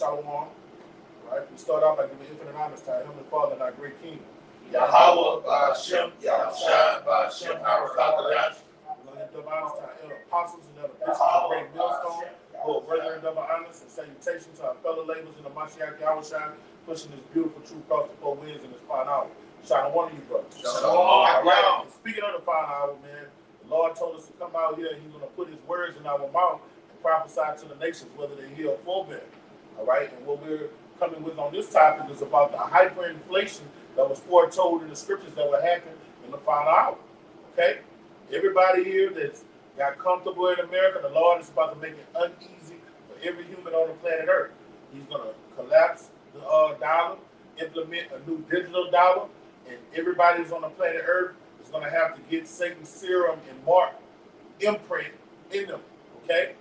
Shalom. Right? We start out by giving infinite honors to our Heavenly Father and our great King. Yahweh, Ba'ashem, Yahushua, Ba'ashem, Harakatash. We're going to give double honors to our elder apostles and elder bishops of Great Millstone, who are brethren double honors and salutations to our fellow laborers in the Mashiach Yahushua, pushing this beautiful truth across the four winds in this fine hour. Shalom, one of you brothers. Shalom. All right. And speaking of the fine hour, man, the Lord told us to come out here and He's going to put His words in our mouth and prophesy to the nations, whether they hear or forbear. All right. And what we're coming with on this topic is about the hyperinflation that was foretold in the scriptures that would happen in the final hour. Okay? Everybody here that's got comfortable in America, the Lord is about to make it uneasy for every human on the planet Earth. He's going to collapse the dollar, implement a new digital dollar, and everybody who's on the planet Earth is going to have to get Satan's serum and mark imprint in them. Okay?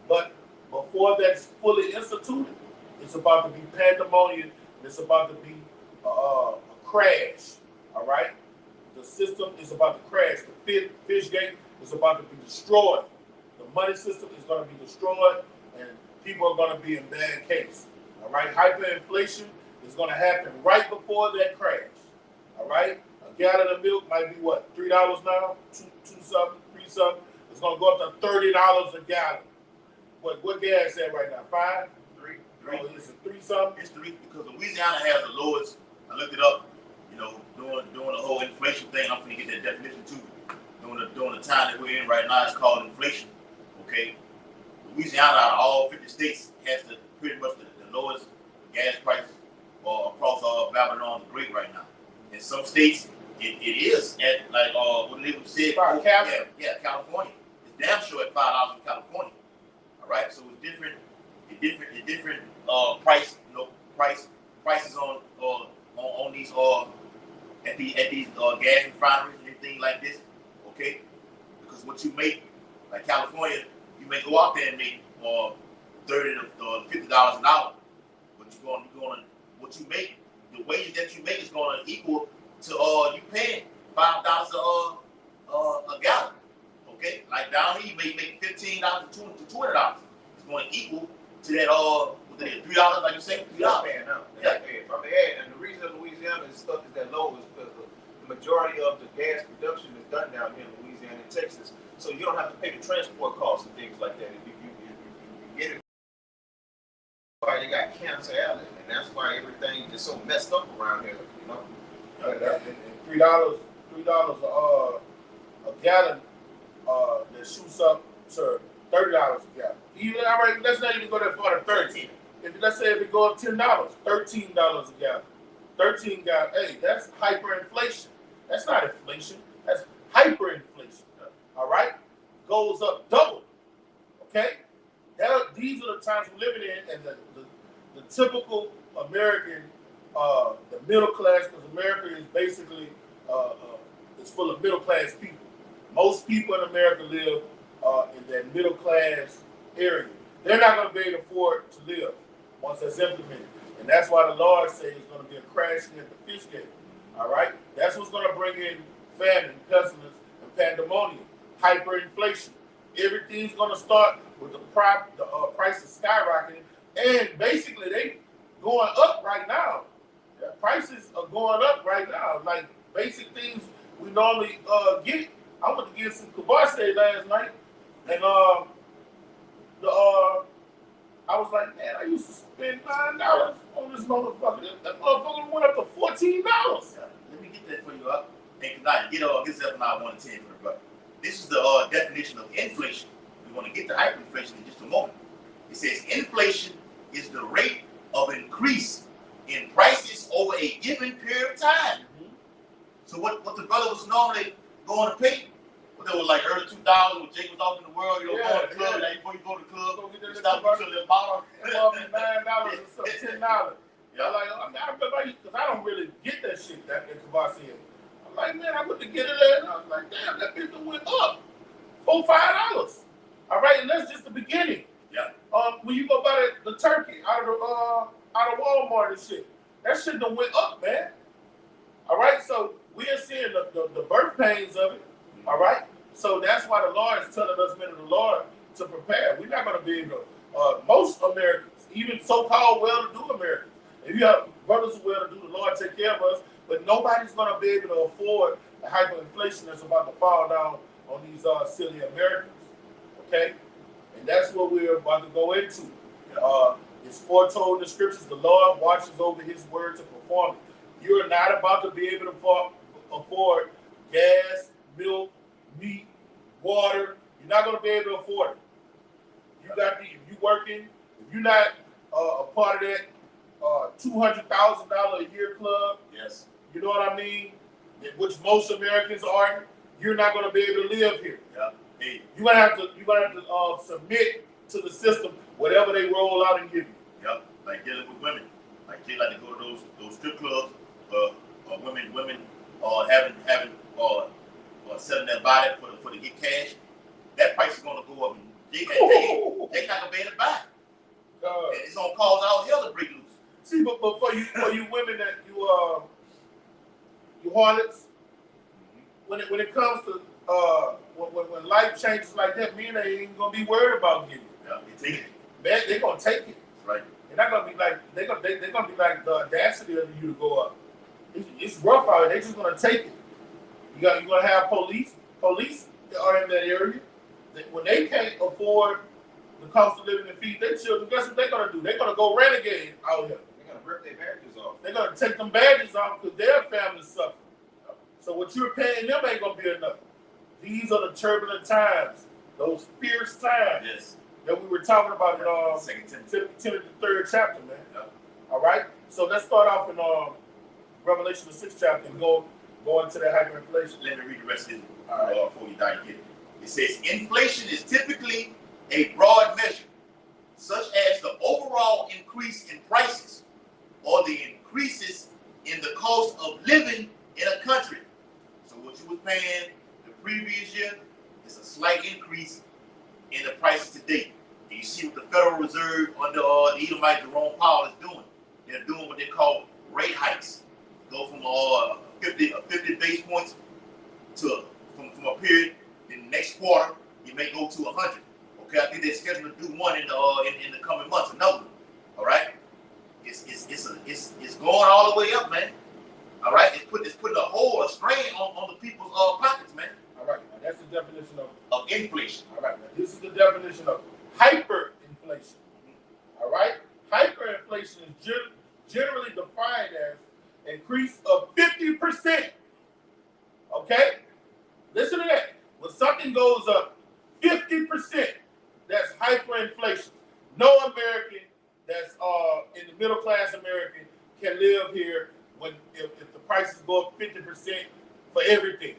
But before that's fully instituted, it's about to be pandemonium, and it's about to be a crash. All right? The system is about to crash. The fish gate is about to be destroyed. The money system is going to be destroyed, and people are going to be in bad case. All right? Hyperinflation is going to happen right before that crash. All right? A gallon of milk might be what? $3 now? Two something, 3 something. It's going to go up to $30 a gallon. What gas at right now? 5? 3. Oh, it's a 3 something. It's 3 because Louisiana has the lowest. I looked it up. You know, doing the whole inflation thing. I'm going to get that definition too. During the time that we're in right now, it's called inflation. Okay, Louisiana out of all 50 states has the pretty much the lowest gas prices across Babylon the Great right now. In some states, it is at like what they would say. Yeah, California. It's damn sure at $5 in California. All right, so it's different. Price, prices on these at these gas refineries and everything like this, okay? Because what you make, like California, you may go out there and make $30 to $50 an hour, but what you make, the wages that you make is going to equal to you paying $5 a gallon, okay? Like down here, you may make $15 to $20. It's going to equal to that $3, like you say, $3. Yeah. From the ad, and the reason Louisiana's stuff is that low is because the majority of the gas production is done down here in Louisiana and Texas, so you don't have to pay the transport costs and things like that. If you get it, why they got Cancer Island, and that's why everything is so messed up around here. You know, and $3 a gallon that shoots up to $30 a gallon. Even all right, let's not even go that far to 13. Let's say if it go up $10, $13 a gallon. 13 gallon. Hey, that's hyperinflation. That's not inflation. That's hyperinflation. All right? Goes up double. Okay? These are the times we're living in, and the typical American, the middle class, because America is basically it's full of middle class people. Most people in America live in that middle class area. They're not going to be able to afford to live once that's implemented. And that's why the Lord says it's going to be a crashing at the fish gate. All right? That's what's going to bring in famine, pestilence, and pandemonium, hyperinflation. Everything's going to start with the prices skyrocketing. And basically, they going up right now. The prices are going up right now. Like basic things we normally get. I went to get some kibasi last night. And I was like, man, I used to spend $9 on this motherfucker. That motherfucker went up to $14. Let me get that for you up. And tonight, get this up now 1 to 10 for the brother. This is the definition of inflation. We want to get to hyperinflation in just a moment. It says inflation is the rate of increase in prices over a given period of time. Mm-hmm. So what the brother was normally going to pay, what they were like early 2000s when Jake was off in the world, you know, going to the club, like before you go to the club, go get stop you to the bottle. $9 or $10. Yeah. I'm like, I remember because I don't really get that shit that Kavasi is. I'm like, man, I went to get it there, and I was like, damn, that bitch went up $4, $5. All right, and that's just the beginning. Yeah. When you go buy the turkey out of Walmart and shit, that shit done went up, man. All right, so we are seeing the birth pains of it. All right, so that's why the Lord is telling us, men of the Lord, to prepare. We're not going to be able to. Most Americans even so-called well-to-do Americans. If you have brothers who well-to-do, the Lord take care of us, but nobody's going to be able to afford the hyperinflation that's about to fall down on these silly Americans. Okay? And that's what we're about to go into. It's foretold in the scriptures, the Lord watches over his word to perform it. You're not about to be able to afford gas, milk, meat, water. You're not going to be able to afford it. You got if you working, if you're not a part of that $200,000 a year club, Yes. you know what I mean, which most Americans aren't, you're not going to be able to live here. Yeah. Hey. You're gonna have to submit to the system, whatever they roll out and give you. Yep. Like dealing with women, like they like to go to those strip clubs. Women having selling their body for to get cash. That price is gonna go up. And they not gonna be able to buy. And it's gonna cause all hell to break loose. See, but for you women that you harlots, when it comes to when life changes like that, men ain't even gonna be worried about getting it. Yeah, they take it. Man, they're gonna take it. Right. They're not gonna be like they're gonna be like the audacity of you to go up. It's rough out here. They just gonna take it. You're gonna have police are in that area. When they can't afford the cost of living and feed their children, guess what they're gonna do? They're gonna go renegade out here. They're gonna rip their badges off. They're gonna take them badges off because their families suffer. So what you're paying them ain't gonna be enough. These are the turbulent times, those fierce times. Yes. That we were talking about in Second Timothy, the 3rd chapter, man. Yeah. All right. So let's start off in Revelation, the 6th chapter, and go into that hyperinflation. Let me read the rest of this All before you dive in. It says inflation is typically a broad measure, such as the overall increase in prices or the increases in the cost of living in a country. So what you was paying the previous year is a slight increase in the prices today. And you see what the Federal Reserve under the Edomite Jerome Powell is doing. They're doing what they call rate hikes. Go from 50 base points to from a period in the next quarter, you may go to 100. Okay, I think they're scheduled to do one in the coming months, another one. All right, it's going all the way up, man. All right, it's putting a strain on the people's pockets, man. All right, now that's the definition of inflation. All right, now this is the definition of hyperinflation. All right, hyperinflation is generally defined as increase of 50%. Okay, listen to that. When something goes up 50%, that's hyperinflation. No American that's in the middle class American can live here if the prices go up 50% for everything.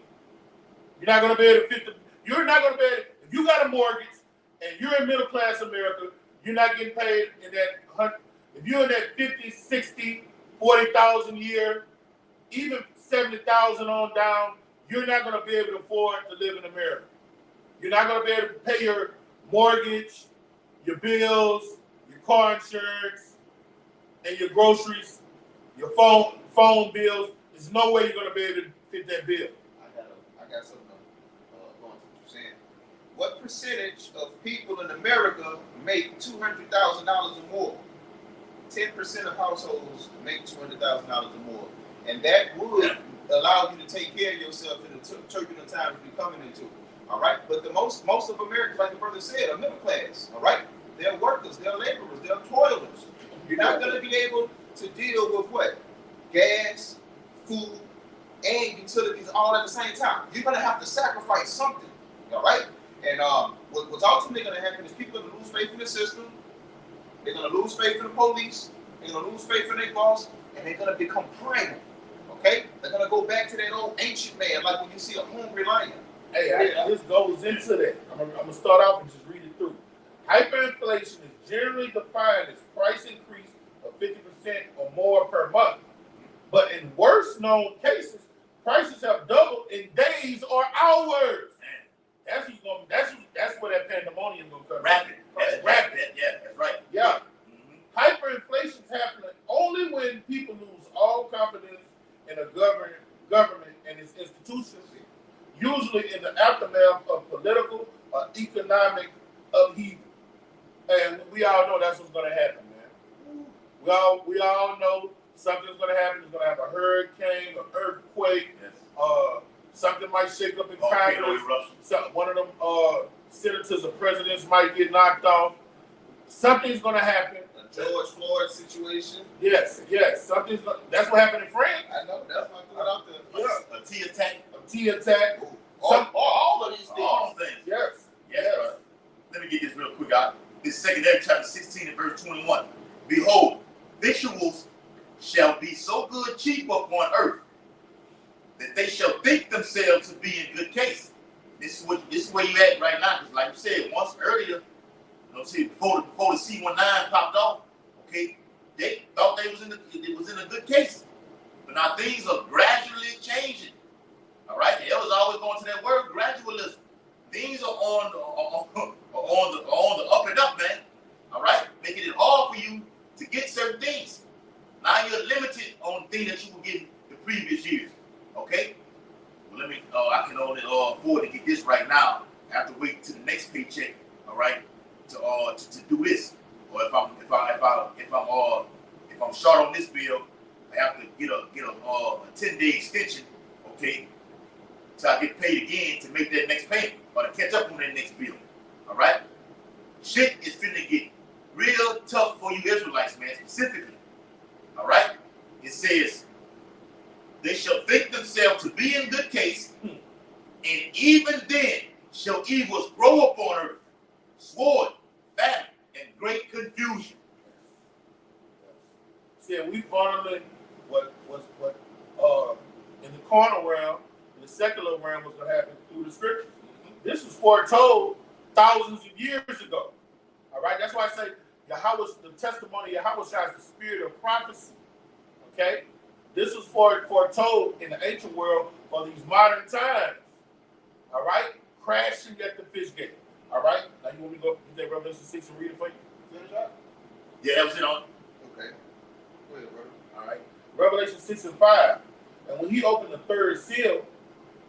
You're not gonna be able to you're not gonna be able if you got a mortgage and you're in middle class America, you're not getting paid in that if you're in that 50, 60, 40,000 a year, even 70,000 on down, you're not gonna be able to afford to live in America. You're not gonna be able to pay your mortgage, your bills, your car insurance, and your groceries, your phone bills. There's no way you're gonna be able to fit that bill. I got something going to what you're saying. What percentage of people in America make $200,000 or more? 10% of households make $200,000 or more, and that would allow you to take care of yourself in the turbulent times we're coming into. All right, but the most of Americans, like the brother said, are middle class. All right, they're workers, they're laborers, they're toilers. You're not going to be able to deal with what? Gas, food, and utilities all at the same time. You're going to have to sacrifice something. All right, and what's ultimately going to happen is people are going to lose faith in the system. They're going to lose faith in the police. They're going to lose faith in their boss, and they're going to become primal. Okay, they're going to go back to that old ancient man, like when you see a hungry lion. Hey, this goes into that. I'm going to start off and just read it through. Hyperinflation is generally defined as price increase of 50% or more per month. But in worst known cases, prices have doubled in days or hours. That's where that pandemonium is going to come. Rapid. That's rapid. Yeah, that's right. Yeah. Hyperinflation is happening only when people lose all confidence in a government and its institutions, usually in the aftermath of political or economic upheaval. And we all know that's what's going to happen, man. we all know something's gonna happen. It's gonna have a hurricane, an earthquake. Yes. Something might shake up in Volcano Congress. eruption. One of them senators or presidents might get knocked off. Something's gonna happen. A George Floyd situation. Yes. That's what happened in France. I know. That's what I thought out there. Yeah. A T attack. A T attack. All of these things. All things. Yes. Yes. Let me get this real quick out. This 2 Ezra chapter 16 and verse 21. Behold, victuals shall be so good cheap upon earth that they shall think themselves to be in good case. This is where you at right now. Because like you said, once earlier, before the C-19 popped off, okay, they thought it was in a good case. But now things are gradually changing. All right, the elders always going to that word, gradualism. Things are on the up and up, man. All right, making it hard for you to get certain things. Now you're limited on things that you were getting the previous years. Okay, well, let me. I can only afford to get this right now. I have to wait till the next paycheck. All right, to do this. Or if I'm short on this bill, I have to get a 10-day extension. Okay, so I get paid again to make that next payment or to catch up on that next bill. All right, shit is finna get real tough for you Israelites, man, specifically. All right, it says they shall think themselves to be in good case, and even then shall evils grow upon earth, sword, famine, and great confusion. See, we following what in the carnal realm, in the secular realm, was going to happen through the scriptures. This was foretold thousands of years ago. All right, that's why I say Yahweh's the testimony. Yahweh is the spirit of prophecy. Okay, this was foretold in the ancient world for these modern times. All right, crashing at the fish gate. All right, now you want me to go get that Revelation 6 and read it for you? Finish up. Yeah, that was it on. Okay. Go ahead, brother. All right, Revelation 6 and 5. And when he opened the third seal,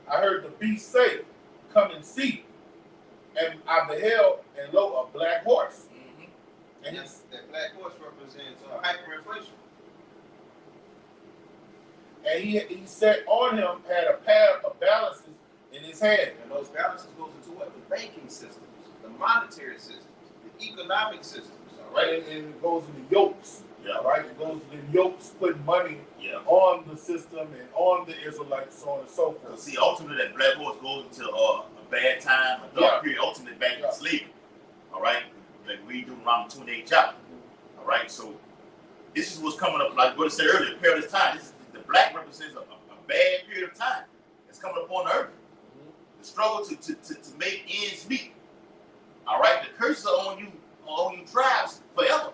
I heard the beast say, "Come and see." And I beheld, and lo, a black horse. Mm-hmm. And that black horse represents hyperinflation. And he sat on him, had a pair of balances in his hand. And those balances goes into what? The banking systems, the monetary systems, the economic systems. All right, and it goes into yokes. Yeah. All right, it goes to the yokes, putting money on the system and on the Israelites, so on and so forth. See, ultimately, that black horse goes into a bad time, a dark period, ultimately back into slavery. All right, like we do around the 28th chapter. All right, so this is what's coming up. Like what I said earlier, perilous time. This is the black represents a bad period of time that's coming upon the earth. The struggle to make ends meet. All right, the curses are on you tribes forever.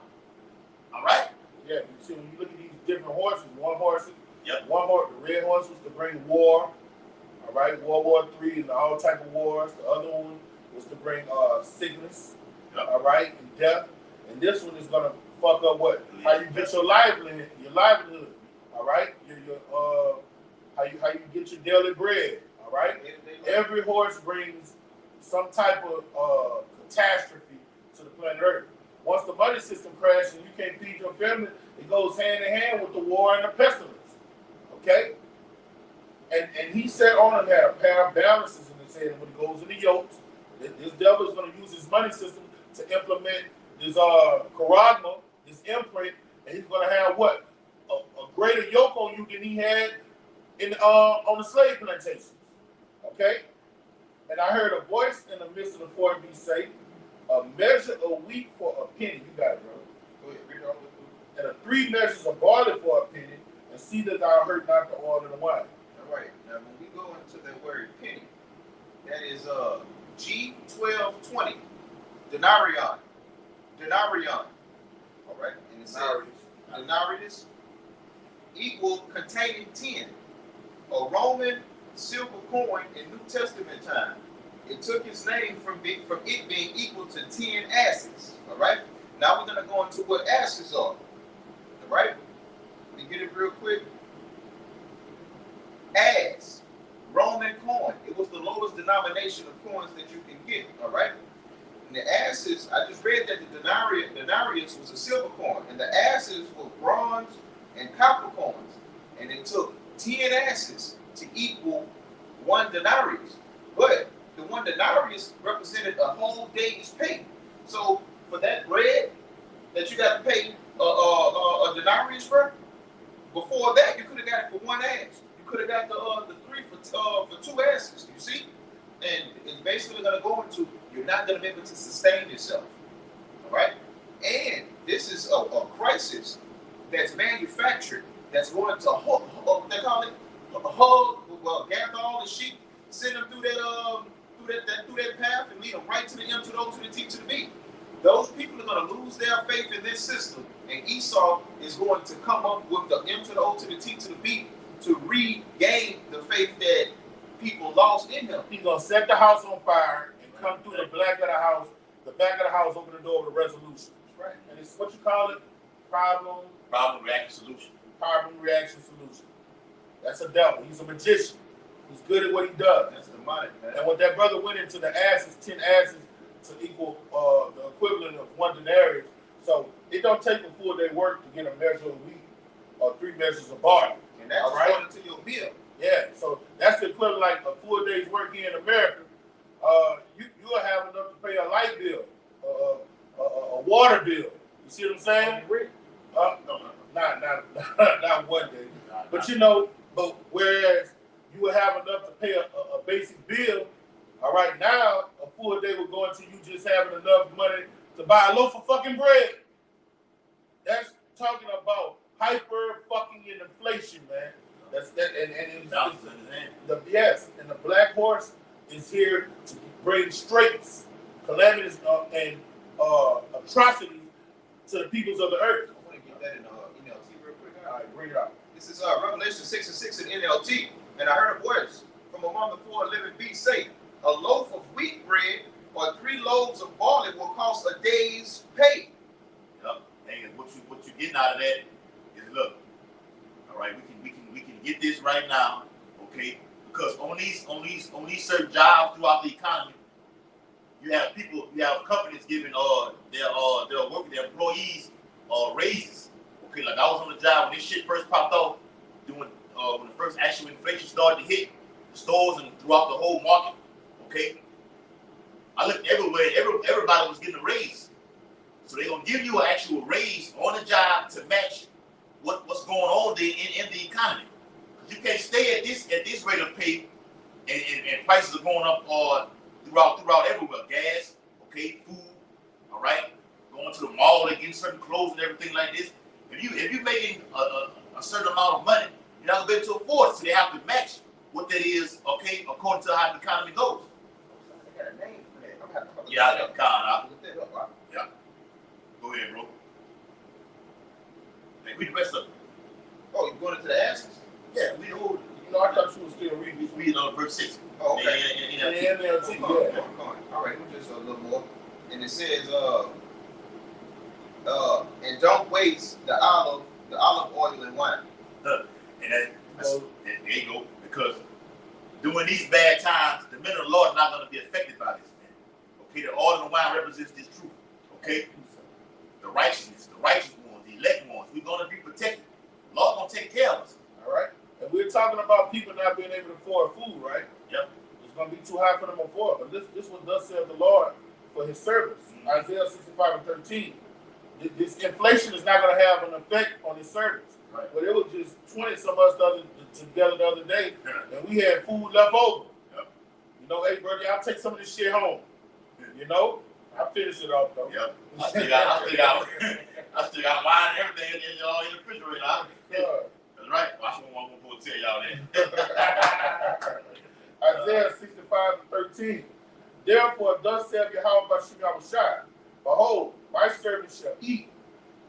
All right. Yeah, you see, when you look at these different horses, one horse, the red horse was to bring war. All right, World War III and all type of wars. The other one was to bring sickness. Yep. All right, and death. And this one is gonna fuck up what? How you get your livelihood. All right, how you get your daily bread. All right. Every horse brings some type of catastrophe to the planet Earth. Once the money system crashes and you can't feed your family, it goes hand in hand with the war and the pestilence. Okay? And he sat on and had a pair of balances in his head. And when it goes in the yokes, this devil is going to use his money system to implement this charagma, this imprint, and he's going to have what? A greater yoke on you than he had on the slave plantations. Okay? And I heard a voice in the midst of the 4 beasts say, "A measure of wheat for a penny." You got it, bro. Go ahead, read it all. And 3 measures of barley for a penny, and see that thou hurt not the oil and the wine. All right. Now, when we go into that word penny, that is G1220, denarion. All right. And it says denarius equal containing 10, a Roman silver coin in New Testament time. It took its name from it being equal to 10 asses. All right. Now we're going to go into what asses are. All right. Let me get it real quick. As Roman coin. It was the lowest denomination of coins that you can get. All right. And the asses, I just read that the denarius was a silver coin, and the asses were bronze and copper coins. And it took 10 asses to equal 1 denarius. But the 1 denarius represented a whole day's pay. So for that bread that you got to pay a denarius for, before that you could have got it for 1 ass. You could have got the 3 for 2 asses. You see, and it's basically going to go into you're not going to be able to sustain yourself. All right, and this is a crisis that's manufactured. That's going to they call it gather all the sheep, send them through that path, and lead them right to the M to the O to the T to the B. Those people are going to lose their faith in this system, and Esau is going to come up with the M to the O to the T to the B to regain the faith that people lost in him. He's going to set the house on fire and come through the back of the house, open the door with a resolution. Right. And it's what you call it? Problem, reaction, solution. Problem, reaction, solution. That's a devil. He's a magician. He's good at what he does. That's demonic, man. And when that brother went into the asses, 10 asses to equal the equivalent of 1 denarius. So it don't take a full day work to get a measure of wheat or 3 measures of barley. And that's all right? according to your bill. Yeah, so that's the equivalent like a full day's work here in America. You'll have enough to pay a light bill, a water bill. You see what I'm saying? Not 1 day. But you know, whereas you will have enough to pay a basic bill, all right, now a full day will go into you just having enough money to buy a loaf of fucking bread. That's talking about hyper fucking inflation, man. That's that, yes, and the black horse is here to bring straits, calamities, and atrocities to the peoples of the earth. I want to get that in NLT real quick. All right, bring it out. This is Revelation 6:6 in NLT. And I heard a voice from among the 4 living beasts say, a loaf of wheat bread or 3 loaves of barley will cost a day's pay. Yep. And what you getting out of that is, look, all right, we can get this right now, okay? Because on these certain jobs throughout the economy, you have companies giving their employees raises. Okay, like I was on the job when this shit first popped off, when the first actual inflation started to hit the stores and throughout the whole market. Okay, I looked everywhere. Everybody was getting a raise, so they're gonna give you an actual raise on the job to match what's going on there in the economy. You can't stay at this rate of pay, and prices are going up throughout everywhere. Gas, okay, food, all right, going to the mall and getting certain clothes and everything like this. If you're making a certain amount of money, you're not gonna be able to afford it, so they have to match what that is, okay, according to how the economy goes. I got a name for that. I'm gonna have to Yeah, I got Con. look that up. Yeah. Go ahead, bro. Hey, read the rest of it. Oh, you going into the asses? Yeah, we hold. You know, I thought you were still reading. We read on verse 6. Oh, okay. Yeah, NLT, yeah. All right, we'll just a little more. And it says, and don't waste the olive oil and wine. And there you go. Because during these bad times, the men of the Lord are not going to be affected by this, man. Okay, the oil and wine represents this truth. Okay, the righteous ones, the elect ones, we're going to be protected. The Lord going to take care of us. All right, and we're talking about people not being able to afford food, right? Yep. It's going to be too high for them to afford. But this what thus saith the Lord for His servants. Mm-hmm. Isaiah 65:13. This inflation is not going to have an effect on His servants. Right. But it was just 20 some of us together the other day, and we had food left over. Yep. You know, hey, brother, I'll take some of this shit home. You know, I finished it off though. Yep. I still got wine and everything in the refrigerator. That's right. Watch what I'm going to tell y'all that. Isaiah 65:13. Therefore, thus saith Yahweh Bashim Yahushua, behold, my servants shall eat,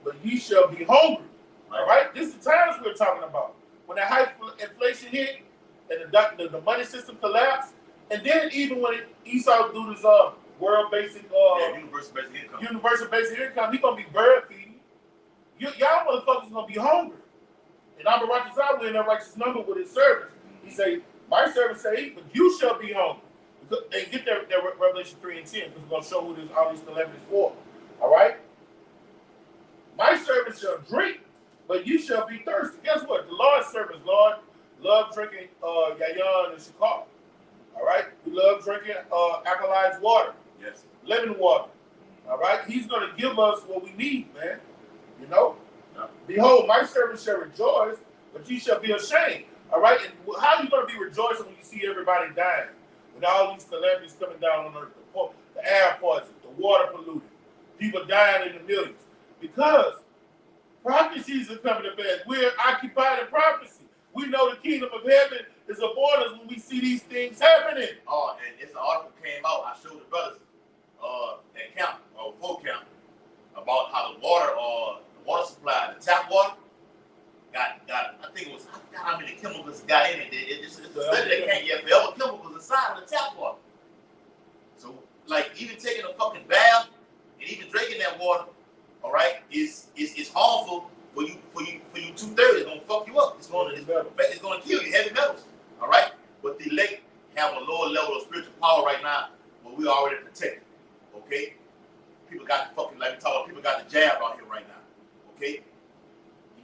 but ye shall be hungry. All right? This is the times we're talking about. When the high inflation hit and the money system collapsed, and then even when Esau do this world basic universal basic income, he's gonna be bird feeding. Y'all motherfuckers gonna be hungry. And I'm a righteous, I win that righteous number with his servants. He say, my servants shall eat, but you shall be hungry. And get that Revelation 3 and 10, because we're going to show who this, all these calamities for. All right? My servants shall drink, but you shall be thirsty. Guess what? The Lord's servants, Lord, love drinking yayan and shakar. All right? We love drinking alkalized water. Yes. Living water. All right? He's going to give us what we need, man. You know? Yeah. Behold, my servants shall rejoice, but you shall be ashamed. All right? And how are you going to be rejoicing when you see everybody dying? With all these calamities coming down on earth, the air poison, the water polluted, people dying in the millions. Because prophecies are coming to pass. We're occupied in prophecy. We know the kingdom of heaven is upon us when we see these things happening. Oh, and this article came out. I showed the brothers at camp, or before camp, about how the water supply, the tap water, got I think it was, I forgot how many chemicals got in it. It's a study that can't get forever chemicals inside of the tap water. So, like, even taking a fucking bath and even drinking that water, all right, is harmful for you 2/3. It's gonna fuck you up. It's gonna kill you. Heavy metals, all right. But the elect have a lower level of spiritual power right now, but we already protected. Okay, people got the fucking, like we talk about, people got the jab out here right now. Okay.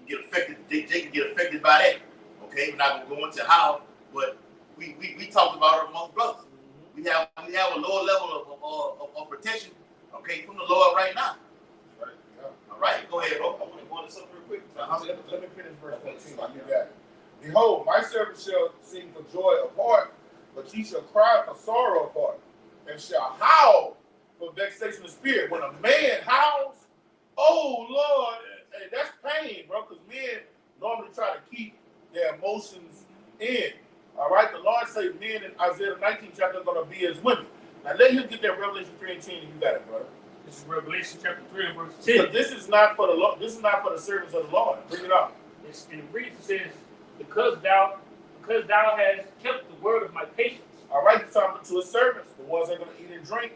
Get affected. They can get affected by that. Okay, we're not gonna go into how, but we talked about it amongst brothers. We have a lower level of protection. Okay, from the Lord right now. Right. Yeah. All right, go ahead, bro. I want to go into something real quick. Let me finish verse 14. You got it. Behold, my servant shall sing for joy of heart, but ye shall cry for sorrow of heart, and shall howl for vexation of spirit. When a man howls, oh Lord, hey, that's pain, bro, because men normally try to keep their emotions in. All right, the Lord say men in Isaiah 19 chapter are going to be as women. Now let him get that Revelation 3 and 10, and you got it, brother. This is Revelation chapter 3 and verse But 10. this is not for the Lord. This is not for the servants of the Lord. Bring it up. And it reads, it says, because thou hast kept the word of my patience. All right, he's talking to his servants, the ones that are going to eat and drink.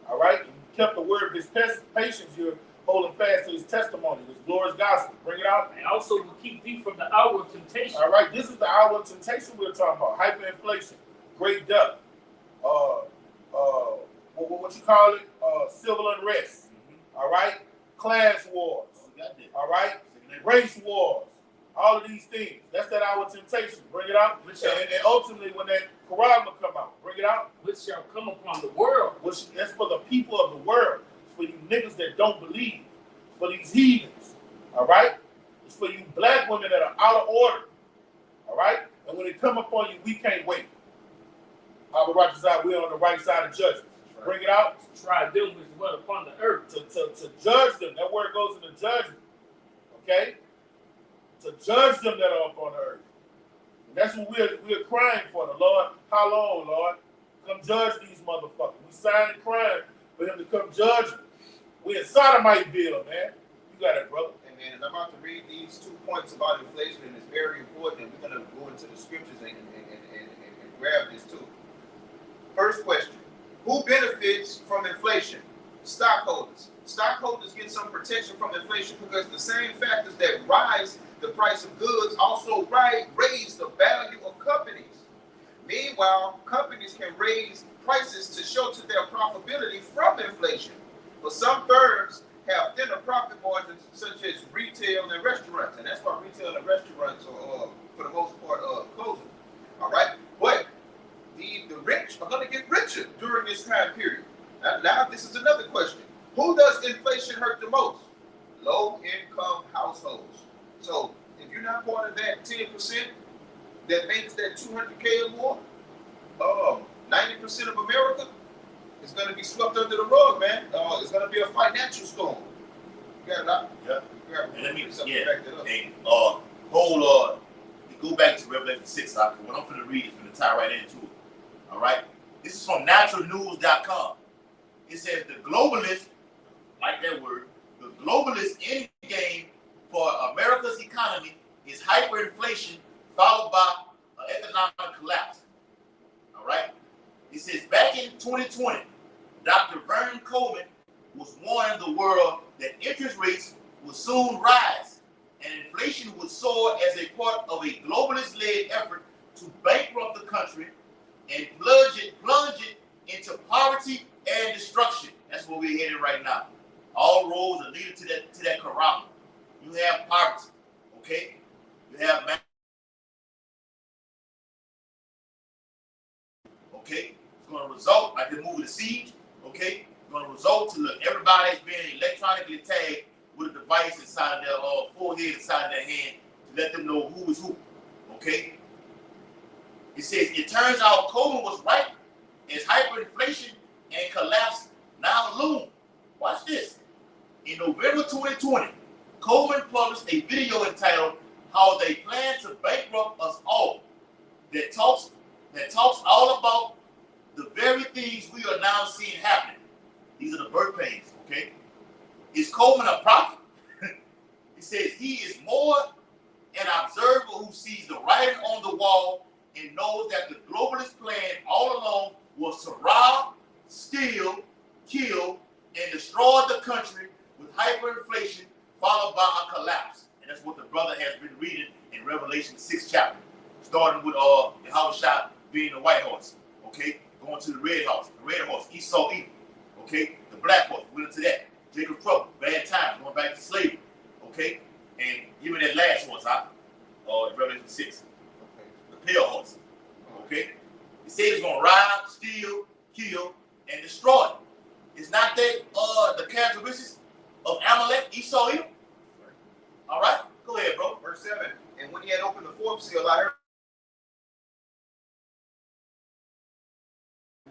All right, and you kept the word of his patience. You're holding fast to his testimony, his glorious gospel. Bring it out. And also will keep thee from the hour of temptation. All right, this is the hour of temptation we're talking about. Hyperinflation, great death, what you call it? Civil unrest. All right, class wars. All right, race wars. All of these things. That's that hour of temptation. Bring it out. And ultimately, when that Quran will come out, bring it out. Which shall come upon the world. That's for the people of the world. It's for you niggas that don't believe. It's for these heathens. All right? It's for you black women that are out of order. All right? And when it come upon you, we can't wait. Our righteous side, we're on the right side of judgment. Bring it out. Try them which dwell upon the earth. To judge them. That word goes into judgment. Okay? To judge them that are upon the earth. And that's what we're crying for. The Lord, how long, Lord? Come judge these motherfuckers. We signed a crime for him to come judge them. We're in Sodomite-ville, man. You got it, brother. And man, I'm about to read these 2 points about inflation, and it's very important, and we're going to go into the scriptures and grab this too. First question. Who benefits from inflation? Stockholders. Stockholders get some protection from inflation because the same factors that rise the price of goods also raise the value of companies. Meanwhile, companies can raise prices to shelter their profitability from inflation. But some firms have thinner profit margins, such as retail and restaurants, and that's why retail and restaurants are, for the most part, closing. All right, but the rich are going to get richer during this time period. Now, this is another question: who does inflation hurt the most? Low-income households. So, if you're not part of that 10%, that makes that 200K or more, 90% of America is going to be swept under the rug, man. It's going to be a financial storm. You got it out? Yeah. And let me, back that up. and go back to Revelation 6. What I'm going to read is going to tie right into it. All right? This is from naturalnews.com. It says the globalist, like that word, the globalist end game for America's economy is hyperinflation followed by an economic collapse. All right? It says back in 2020, Dr. Vern Coleman was warning the world that interest rates would soon rise and inflation would soar as a part of a globalist-led effort to bankrupt the country and plunge it into poverty and destruction. That's where we're headed right now. All roads are leading to that corral. You have poverty, okay? You have okay? It's going to result, like the movie The Siege, okay? It's going to result to look, everybody's being electronically tagged with a device inside of their forehead, inside of their hand, to let them know who is who, okay? It says, it turns out Coleman was right as hyperinflation and collapse now loom. Watch this. In November 2020, Coleman published a video entitled How They Plan to Bankrupt Us All that talks all about the very things we are now seeing happening. These are the birth pains, okay? Is Coleman a prophet? It says he is more an observer who sees the writing on the wall and knows that the globalist plan all along was to rob, steal, kill, and destroy the country with hyperinflation followed by a collapse. And that's what the brother has been reading in Revelation 6th chapter, starting with Yahushua being the white horse, okay? Going to the red horse, Esau Edom, okay? The black horse, went into that. Jacob's trouble, bad times, going back to slavery, okay? And even that last horse, in Revelation 6, the pale horse, okay? It says it's going to rob, steal, kill, and destroy. It's not that the characteristics of Amalek, Esau, Edom? All right, go ahead, bro. Verse 7. And when he had opened the fourth seal, I heard,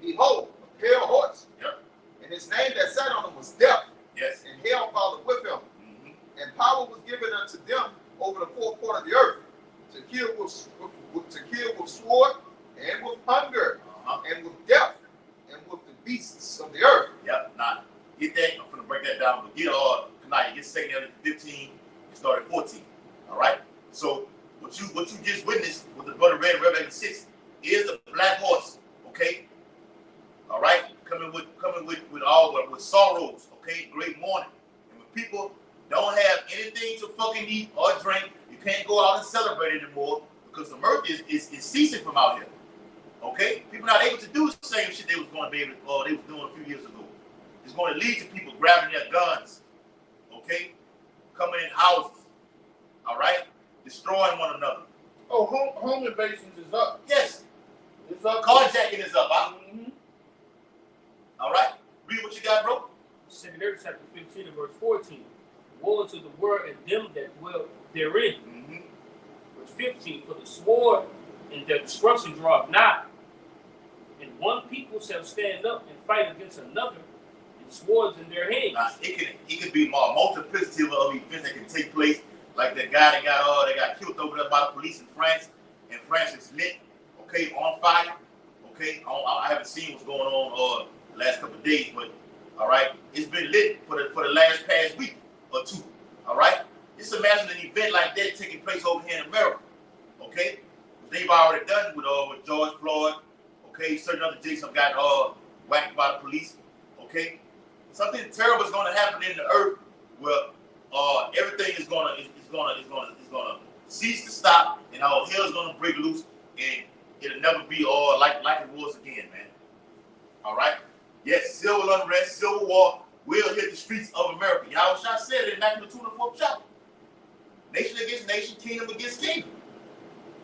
behold, a pale horse. Yep. And his name that sat on him was Death. Yes. And hell followed with him. Mm-hmm. And power was given unto them over the four quarters of the earth to kill with sword and with hunger and with death and with the beasts of the earth. Yep. Now, get that. I'm going to break that down. But get tonight. Get 2 Nephi 15 and start at 14. All right. So what you just witnessed with the brother read in Revelation 6 is the black horse. Okay. All right. Coming with sorrows. Okay. Great mourning. And when people don't have anything to fucking eat or drink, you can't go out and celebrate anymore because the mirth is ceasing from out here. Okay? People not able to do the same shit they was going to be able to, or they was doing a few years ago. It's going to lead to people grabbing their guns. Okay? Coming in houses. All right? Destroying one another. Oh, home invasions is up. Yes. It's up. Carjacking is up. Mm-hmm. All right? Read what you got, bro. 2 chapter 15 and verse 14. Woe unto the world and them that dwell therein. Mm-hmm. Verse 15. For the sword and their destruction draweth nigh. And one people shall stand up and fight against another, and swords in their hands. Now, it could be a multiplicity of events that can take place, like that guy that got killed over there by the police in France, and France is lit, okay, on fire, okay. I haven't seen what's going on the last couple of days, but all right, it's been lit for the last past week or two, all right. Just imagine an event like that taking place over here in America, okay. They've already done with George Floyd, okay. Certain other Jason got whacked by the police, okay. Something terrible is going to happen in the earth where everything is going to cease to stop, and all hell is going to break loose, and it'll never be like it was again, man. All right. Yes, civil unrest, civil war will hit the streets of America. Yahushua said it in Matthew the 24th chapter. Nation against nation, kingdom against kingdom.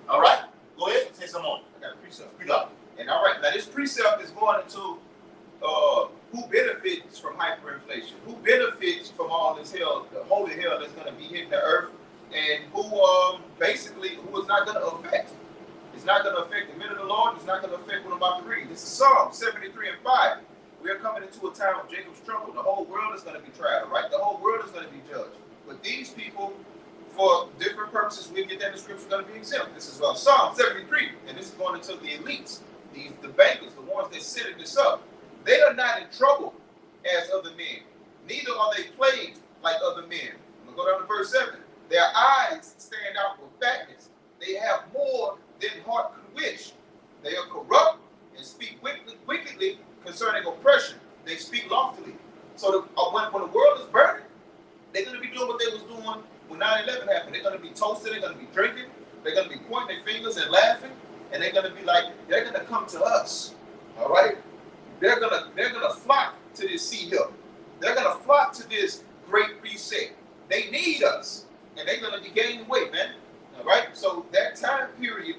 All right. Go ahead. Say something on. I got a precept. Speak up. And all right, now this precept is going into who benefits from hyperinflation, who benefits from all this hell, the holy hell that's going to be hitting the earth, and who basically who is not going to affect. It's not going to affect the men of the Lord. It's not going to affect what I'm about to read. This is Psalm 73 and 5. We are coming into a time of Jacob's trouble. The whole world is going to be tried, right? The whole world is going to be judged. But these people, for different purposes, we get that the scripture is going to be exempt. This is Psalm 73, and this is going into the elites, the bankers, the ones that set this up. They are not in trouble as other men. Neither are they plagued like other men. I'm going to go down to verse 7. Their eyes stand out with fatness. They have more than heart could wish. They are corrupt and speak wickedly concerning oppression. They speak loftily. So when the world is burning, they're going to be doing what they was doing when 9/11 happened. They're going to be toasting. They're going to be drinking. They're going to be pointing their fingers and laughing. And they're going to be like, they're going to come to us. All right? they're gonna flock to this Sea Hill. They're gonna flock to this Great Reset. They need us, and they're gonna be gaining weight, man. All right. So that time period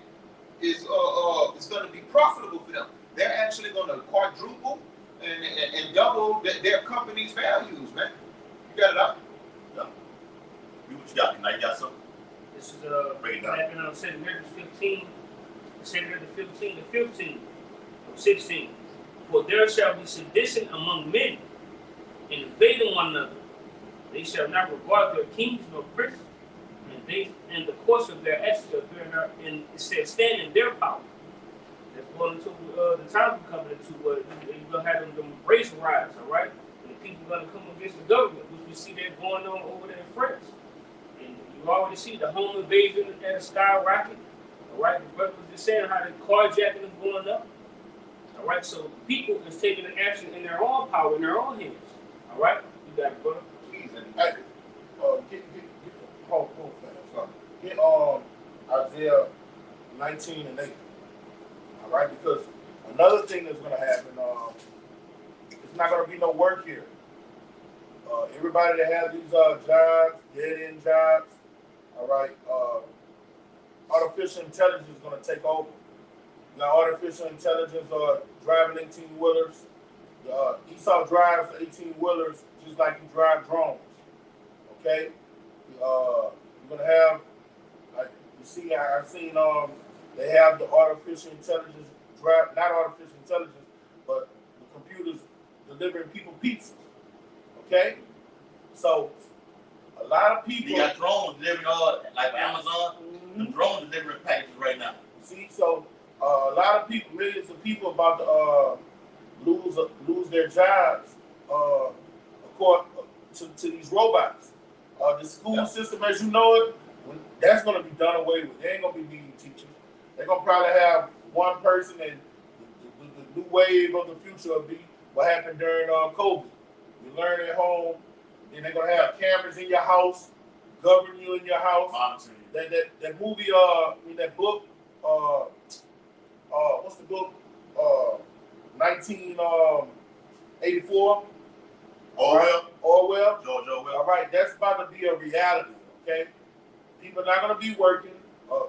is going to be profitable for them. They're actually going to quadruple and double their company's values, man. You got it up? Yeah. What you got? Now you got something? This is Break it down. happening on 2 Corinthians 15, 2 Corinthians 15 to 15, of 16. For there shall be sedition among men, and invading one another. They shall not regard their kings nor princes, and they in the course of their actions and it says stand in their power. That's going into the times we're coming into where you're gonna have them race riots, all right? And the people are gonna come against the government, which we see that going on over there in France. And you already see the home invasion at a skyrocket. All right, the brother was just saying how the carjacking is going up. All right, so the people is taking an action in their own power, in their own hands. All right, you got it, brother. Please, and Hey, hold fast. Get Isaiah 19 and 8. All right, because another thing that's going to happen, it's not going to be no work here. Everybody that has these jobs, dead-end jobs, all right, artificial intelligence is going to take over. You got artificial intelligence driving 18-wheelers. Esau drives 18-wheelers just like you drive drones. Okay? You're going to have, like you see, I've seen they have the artificial intelligence drive, not artificial intelligence, but the computers delivering people pizzas. Okay? So, a lot of people. You got drones delivering like Amazon. The drones delivering packages right now. See, so a lot of people, millions of people, about to lose their jobs, according to these robots. The school system, as you know it, that's going to be done away with. They ain't going to be needing teachers. They're going to probably have one person, and the new wave of the future will be what happened during COVID. You learn at home, then they're going to have cameras in your house, govern you in your house. That movie, that book, what's the book? 1984. Orwell. George Orwell. All right, that's about to be a reality. Okay, people are not going to be working.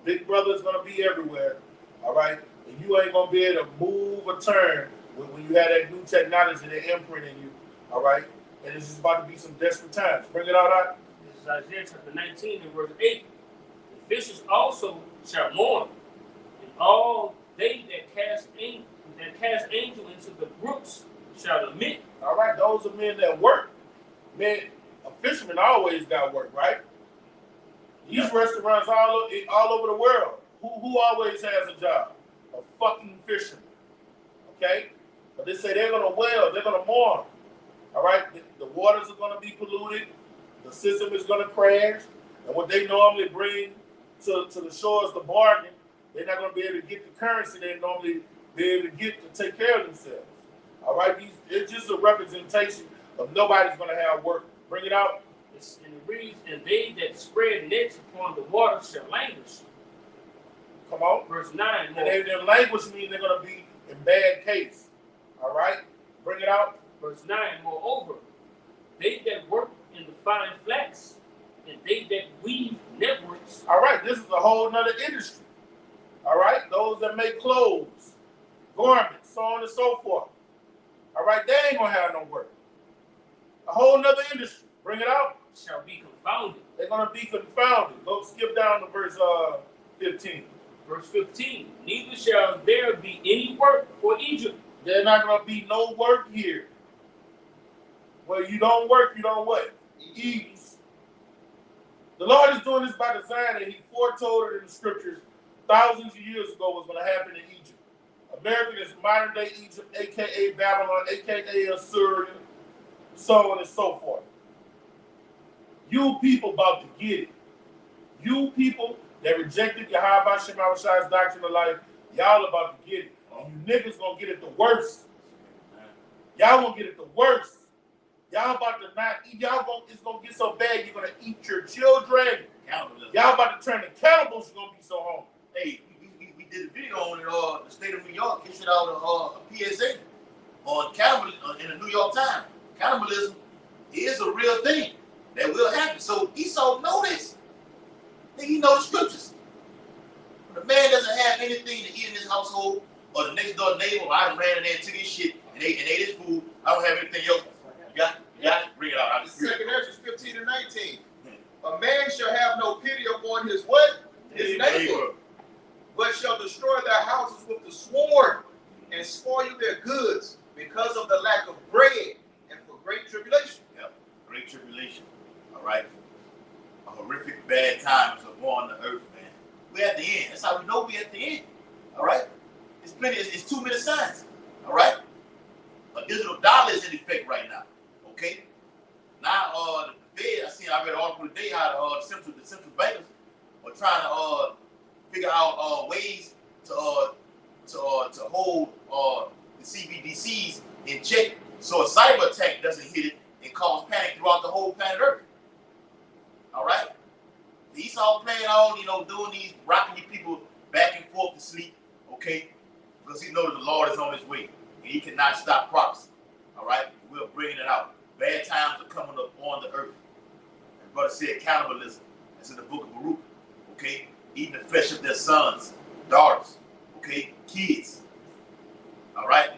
Big Brother is going to be everywhere. All right, and you ain't going to be able to move or turn when you have that new technology, that imprint in you. All right, and it's just about to be some desperate times. Bring it out. This is Isaiah chapter 19 and verse 8. The fishes also shall mourn, and all they that cast angel into the brooks shall lament. All right, those are men that work. Men, a fisherman always got work, right? These restaurants all over the world. Who always has a job? A fucking fisherman. Okay? But they say they're gonna wail, they're gonna mourn. All right, the waters are gonna be polluted, the system is gonna crash, and what they normally bring to the shores to bargain, they're not gonna be able to get the currency they normally be able to get to take care of themselves. All right, it's just a representation of nobody's gonna have work. Bring it out. And it reads, and they that spread nets upon the water shall languish. Come on. Verse 9. And their language means they're gonna be in bad case. All right, bring it out. Verse 9. Moreover, they that work in the fine flax, and they that weave networks. All right, this is a whole nother industry. All right, those that make clothes, garments, so on and so forth. All right, they ain't gonna have no work. A whole nother industry. Bring it out. Shall be confounded. They're gonna be confounded. Go skip down to verse 15. Verse 15. Neither shall there be any work for Egypt. There's not gonna be no work here. Where you don't work, you don't what? Eat. The Lord is doing this by design, and He foretold it in the scriptures thousands of years ago was going to happen in Egypt. America is modern day Egypt, aka Babylon, aka Assyria, so on and so forth. You people about to get it. You people that rejected Yahweh Shema Shai's doctrine of life, y'all about to get it. And you niggas gonna get it the worst. Y'all gonna get it the worst. Y'all about to not eat. It's gonna get so bad you're gonna eat your children. Y'all about to turn to cannibals. You're gonna be so hungry. Hey, we did a video on it. The state of New York issued out a PSA on cannibalism in the New York Times. Cannibalism is a real thing that will happen. So Esau know this. He know the scriptures. When a man doesn't have anything to eat in his household, or the next door neighbor, I done ran in there and took his shit and ate his food, I don't have anything else. You got it? Bring it out. This is 2 Ezra 15 and 19. A man shall have no pity upon his what? His neighbor, but shall destroy their houses with the sword and spoil their goods because of the lack of bread and for great tribulation. Yep, great tribulation. All right. A horrific bad times are upon the earth, man. We're at the end. That's how we know we're at the end. All right. It's 2 minute signs. All right. A digital dollar is in effect right now. Okay. Now, the Fed, I read an article today how the central bankers are trying to figure out ways to hold the CBDCs in check, so a cyber attack doesn't hit it and cause panic throughout the whole planet Earth. All right. Esau playing on, doing these, rocking you people back and forth to sleep. Okay. Because he knows the Lord is on his way and he cannot stop prophecy. All right. We're bringing it out. Bad times are coming up on the earth. And brother said cannibalism. That's in the book of Baruch. Okay. Eating the flesh of their sons, daughters. Okay. Kids. All right.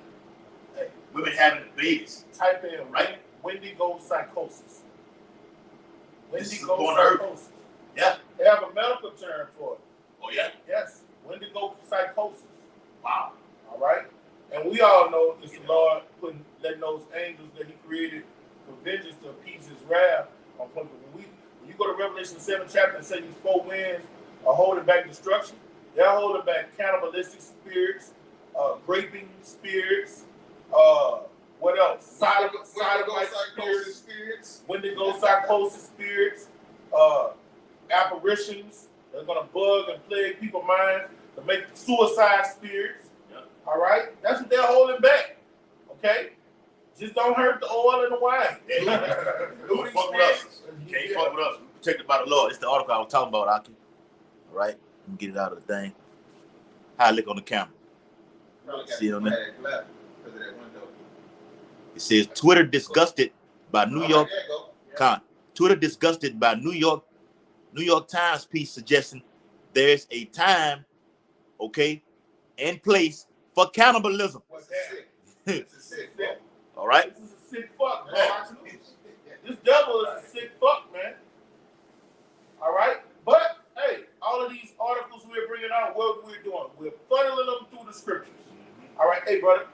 Hey, women having babies. Type in right. Wendigo psychosis. This is Wendigo upon earth. psychosis. Yeah. They have a medical term for it. Oh yeah. Yes. Wendigo psychosis. Wow. All right. And we all know it's the Lord letting those angels that He created for vengeance to appease His wrath on people. When you go to Revelation 7 chapter and say these 4 winds are holding back destruction, they're holding back cannibalistic spirits, raping spirits, what else? Sodomite spirits, Wendigo psychosis spirits, apparitions. They're gonna bug and plague people's minds to make suicide spirits. Yep. All right, that's what they're holding back. Okay, just don't hurt the oil and the wine. Don't fuck with us. Can't fuck with us. We're protected by the Lord. It's the article I was talking about, Aki. All right, let me get it out of the thing. How I look on the camera. See it on there? It says Twitter disgusted by New York. Twitter disgusted by New York Times piece suggesting there's a time, okay, and place for cannibalism. What's that? It's a sick fuck. All right. This is a sick fuck, man. This devil is a sick fuck, man. All right, but hey, all of these articles we're bringing out, what we're doing, we're funneling them through the scriptures. All right, hey brother,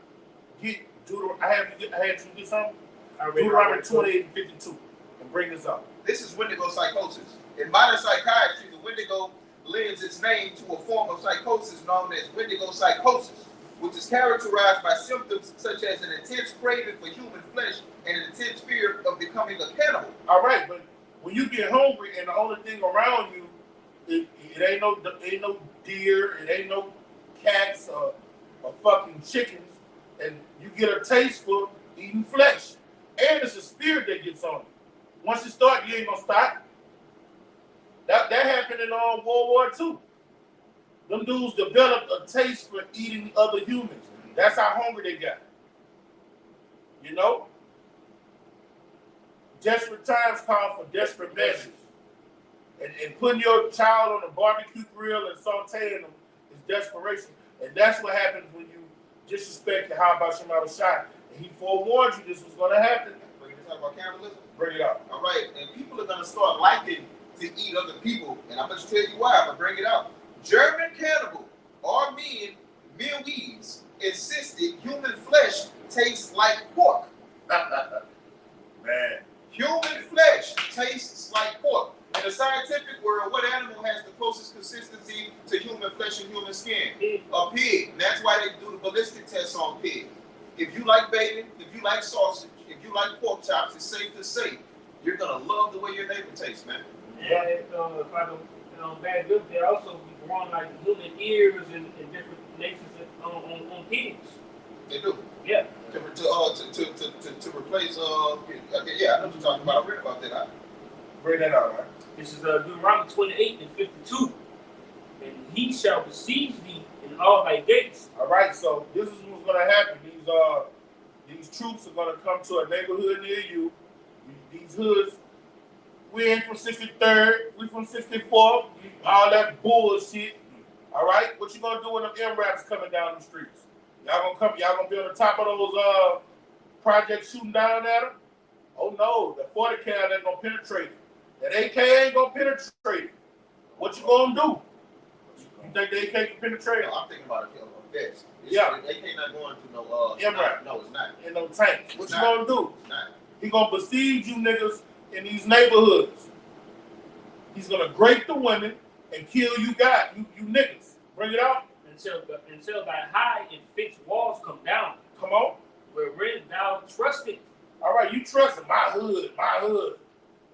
get Deuteronomy. I had you get something. Deuteronomy 28 and 52, and bring this up. This is Wendigo psychosis. In modern psychiatry, the Wendigo lends its name to a form of psychosis known as Wendigo psychosis, which is characterized by symptoms such as an intense craving for human flesh and an intense fear of becoming a cannibal. All right, but when you get hungry and the only thing around you, it ain't no deer, it ain't no cats or fucking chickens, and you get a taste for eating flesh, and it's a spirit that gets on you. Once you start, you ain't gonna stop. That happened in World War II. Them dudes developed a taste for eating other humans. That's how hungry they got. You know? Desperate times call for desperate measures. And putting your child on a barbecue grill and sauteing them is desperation. And that's what happens when you disrespect how about Shemar Shai. And he forewarned you this was going to happen. We're going to talk about cannibalism? Bring it up. All right, and people are going to start liking to eat other people, and I'm going to tell you why. I'm going to bring it up. German cannibal Armin Milwees insisted human flesh tastes like pork. Man. Human flesh tastes like pork. In the scientific world, what animal has the closest consistency to human flesh and human skin? A pig. And that's why they do the ballistic tests on pigs. If you like bacon, if you like sausage, if you like pork chops, it's safe to say you're going to love the way your neighbor tastes, man. Yeah, if I don't bad good, they also be growing like human ears in different nations on pigs. They do. Yeah. To replace yeah, I know what you're talking about. I read about that. Bring that out, man. This is Deuteronomy 28 and 52. And he shall besiege thee in all thy gates. All right, so this is what's going to happen. These troops are gonna come to a neighborhood near you. These hoods, we ain't from 63rd, we from 64th, all that bullshit. All right, what you gonna do when them MRAPs coming down the streets? Y'all gonna be on the top of those projects shooting down at them? Oh no, the 40 cal ain't gonna penetrate it. That AK ain't gonna penetrate it. What you gonna do? You think the AK can penetrate it? No, I'm thinking about a vest. Yeah. AK not going to no MRAP. No, it's not. In no tanks. What It's you not. gonna do? It's not. He gonna besiege you niggas in these neighborhoods. He's gonna grape the women and kill you guys, you niggas. Bring it out. Until thy high and fixed walls come down, Come on. wherein thou trusted. All right, you trust in my hood, my hood.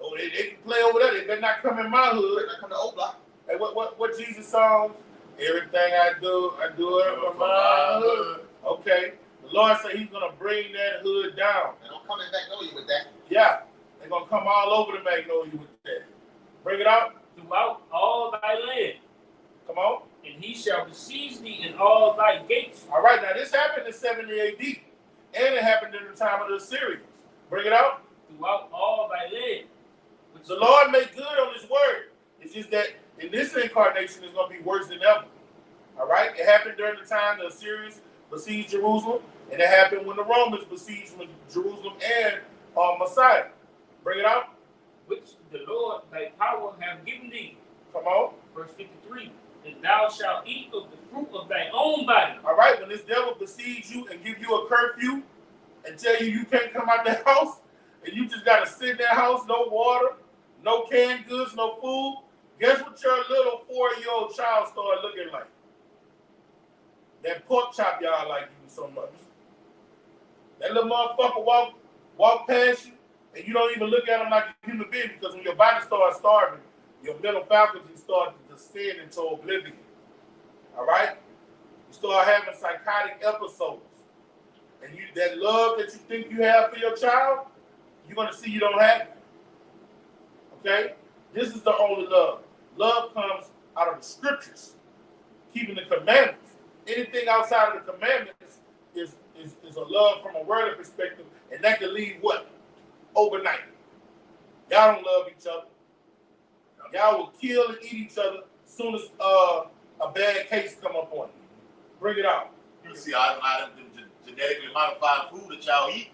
Oh, they can play over there. They better not come in my hood. They're not coming to O Block. Hey, what Jesus song? Everything I do it for my hood. Okay. The Lord said He's gonna bring that hood down. And I'm coming back on you with that. Yeah, they're gonna come all over the Magnolia with that. Bring it out. Throughout all thy land, Come on. and he shall besiege thee in all thy gates. All right, now this happened in 70 AD, and it happened in the time of the Assyrians. Bring it out. Throughout all thy land, which The Lord made good on His word. It's just that in this incarnation, it's going to be worse than ever. All right? It happened during the time the Assyrians besieged Jerusalem, and it happened when the Romans besieged Jerusalem and Messiah. Bring it out. which the Lord thy power have given thee. Come on. Verse 53. And thou shalt eat of the fruit of thy own body. All right? When this devil besieges you and give you a curfew and tell you can't come out the house, and you just got to sit in that house, no water, no canned goods, no food, guess what your little 4-year-old child started looking like? That pork chop y'all like you so much. That little motherfucker walk past you, and you don't even look at him like a human being, because when your body starts starving, your mental faculties start to descend into oblivion. All right? You start having psychotic episodes. And that love that you think you have for your child, you're going to see you don't have it. Okay? This is the only love. Love comes out of the scriptures, keeping the commandments. Anything outside of the commandments is a love from a worldly perspective, and that can leave what? Overnight. Y'all don't love each other. Y'all will kill and eat each other as soon as a bad case come up on you. Bring it out. You see, all them genetically modified food that y'all eat,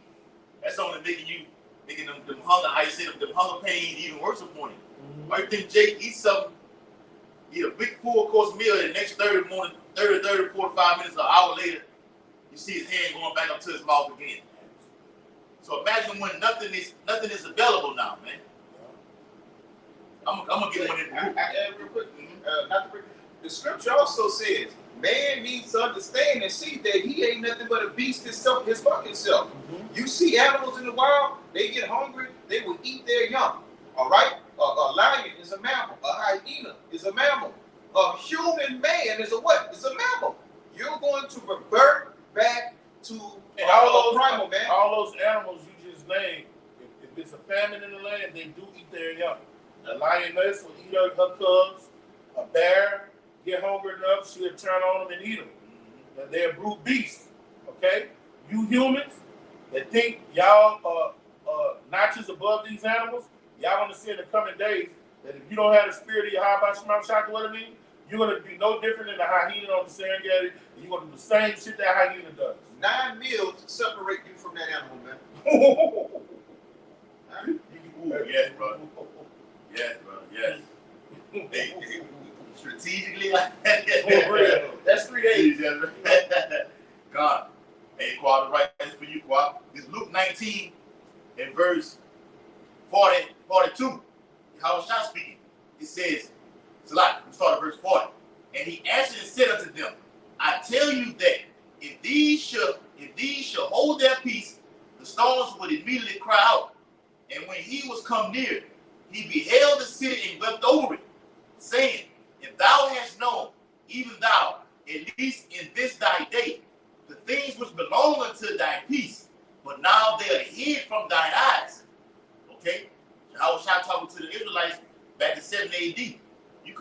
that's only making them hunger, how you say them hunger pains even worse upon you. Why you think Jake eats something, eat a big full-course meal, and the next 30, 45 minutes, an hour later, you see his hand going back up to his mouth again. So imagine when nothing is available now, man. I'm gonna get one in the room. Real quick, the scripture also says, man needs to understand and see that he ain't nothing but a beast himself, his fucking self. Mm-hmm. You see animals in the wild, they get hungry, they will eat their young. All right? A lion is a mammal. A hyena is a mammal. A human man is a what? It's a mammal. You're going to revert back to And all primal, man. all those animals you just named, if it's a famine in the land, they do eat their young. A lioness will eat her cubs. A bear get hungry enough, she'll turn on them and eat them. And they're brute beasts. Okay? You humans that think y'all are notches above these animals, y'all want to see in the coming days that if you don't have the spirit of your Yahweh Shaka, what I mean, you're going to be no different than the hyena on the Serengeti, and you're going to do the same shit that hyena does. 9 meals separate you from that animal, man. Yes, brother. Yes, brother. Yes. They strategically like that. For real. That's 3 days. God. Hey, Quab, right that's for you, Quab. It's Luke 19 and verse 42. How Shah speaking. It says, it's a lot. We start at verse 40. And he answered and said unto them, I tell you that if these shall hold their peace, the stones would immediately cry out. And when he was come near, he beheld the city and wept over it, saying, if thou hast known, even thou, at least in this thy day, the things which belong unto thy peace, but now they are hid from thine eyes. Okay? I was talking to the Israelites back in 7 AD. You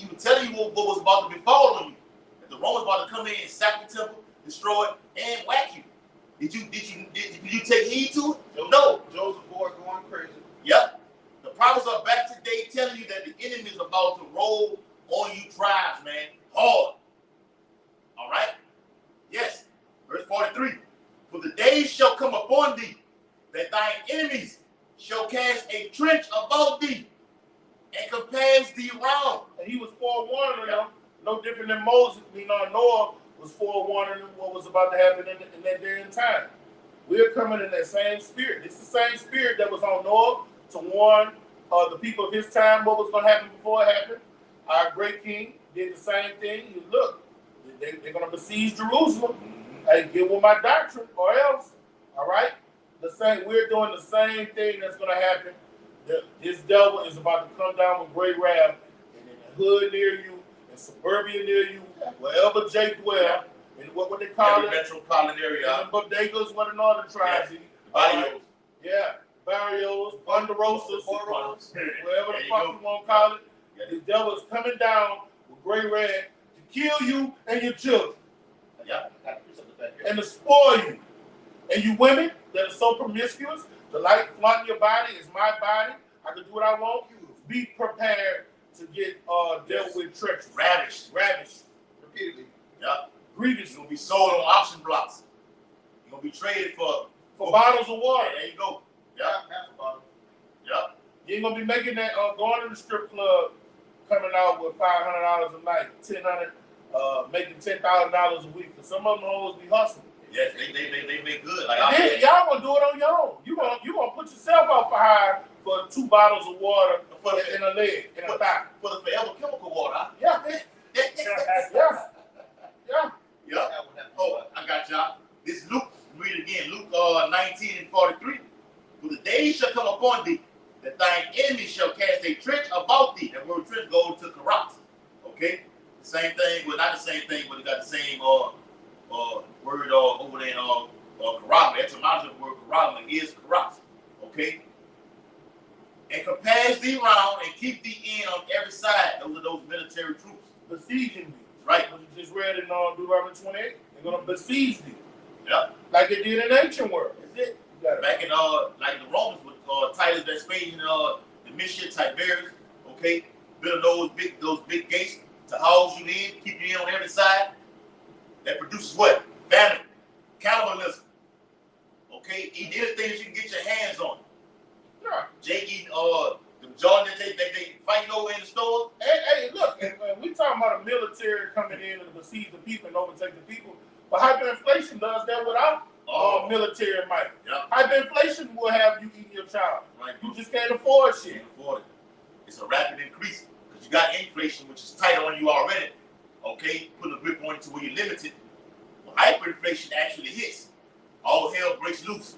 were telling you what was about to befall on you. That the Romans about to come in and sack the temple, destroy it, and whack you. Did you take heed to it? Joseph boy going crazy. Yep. The prophets are back today telling you that the enemy is about to roll on you tribes, man. Hard. All right? Yes. Verse 43. For the days shall come upon thee that thine enemies shall cast a trench about thee and compass thee round. And he was forewarning them, no different than Moses, Noah was forewarning them what was about to happen in that day and time. We're coming in that same spirit. It's the same spirit that was on Noah to warn the people of his time what was going to happen before it happened. Our great king did the same thing. He look, they're going to besiege Jerusalem. Hey, get with my doctrine or else. All right? We're doing the same thing that's going to happen. This devil is about to come down with great wrath, and in the hood near you, in suburbia near you, wherever Jake dwell, and what they call Every it, metropolitan area. in the bodegas, what the northern tribes eat. Barrios. Yeah, barrios, ponderosas, whatever the There you fuck go. you want to call it. Yeah. The devil is coming down with great wrath to kill you and your children Yeah. and to spoil you. And you women that are so promiscuous, to like flaunt your body is my body. I can do what I want. Be prepared to get dealt with treacherous. Ravished. Repeatedly. Yeah. Grievous. You're going to be sold on auction blocks. You're going to be traded for bottles of water. There you go. Yeah. Half a bottle. Yeah. You ain't gonna be making that going to the strip club, coming out with $500 a night, $1,000, making $10,000 a week. Cause some of them always be hustling. Yes, they make good. Like And then y'all gonna do it on your own. You gonna put yourself out for hire for 2 bottles of water in a leg, in a thigh. for the forever chemical water. Yeah. Yeah. Yeah. Yeah. Oh, I got y'all. This is Luke. Read it again. Luke 19:43. For the days shall come upon thee that thine enemy shall cast a trench about thee. That word trench goes to karat. Okay? The same thing, well, not the same thing, but it got the same word over there in karat. The etymology of the word karat is karat. Okay? And compass thee round and keep thee in on every side. Those are those military troops. Besieging thee. Right. What you just read in Deuteronomy 28. They're gonna besiege thee. Yeah. Like they did in ancient world. That's it. You got it. Back in like the Romans with Titus Vespasian, Domitian, Tiberius, okay, build those big gates to house you in, keep you in on every side. That produces what? Famine, cannibalism. Okay, eat anything that you can get your hands on. Yeah. Jake eating the Jordan that they fighting over in the stores. Hey, look, and we talking about a military coming in and besiege the people and overtake the people. But hyperinflation does that without military might. Yeah. Hyperinflation will have you eating your child. Right. You just can't afford shit. Can't afford it. It's a rapid increase because you got inflation, which is tight on you already. Okay, putting a grip on you to where you're limited. When hyperinflation actually hits, all hell breaks loose.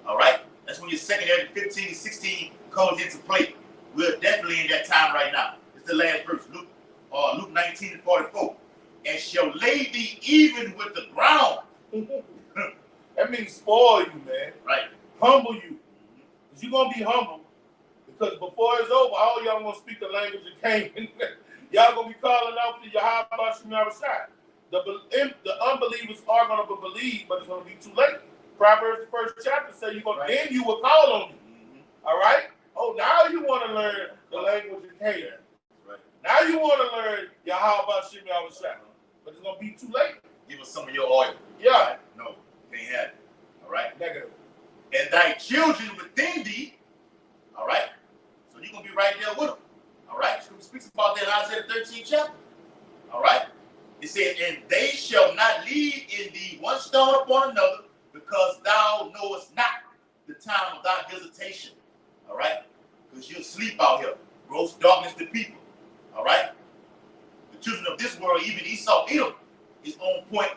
All right, that's when your secondary 15, 16 comes into play. We're definitely in that time right now. It's the last verse, Luke 19:44. And shall lay thee even with the ground. That means spoil you, man. Right. Humble you. Because you're going to be humble. Because before it's over, all y'all going to speak the language of Canaan. Y'all going to be calling out to Yahweh Shemar Rashad. The unbelievers are going to believe, but it's going to be too late. Proverbs, the 1st chapter, says you're going to, then you will call on me. All right? Oh, now you want to learn the language of Canaan. Right. Now you want to learn Yahweh Shemar Rashad. But it's going to be too late. Give us some of your oil. Yeah. No, can't have it. All right. Negative. And thy children within thee. All right. So you're going to be right there with them. All right. Scripture speaks about that in Isaiah 13th chapter. All right. It says, and they shall not leave in thee one stone upon another, because thou knowest not the time of thy visitation. All right. Because you'll sleep out here. Gross darkness to people. All right. The children of this world, even Esau, Edom, is on point,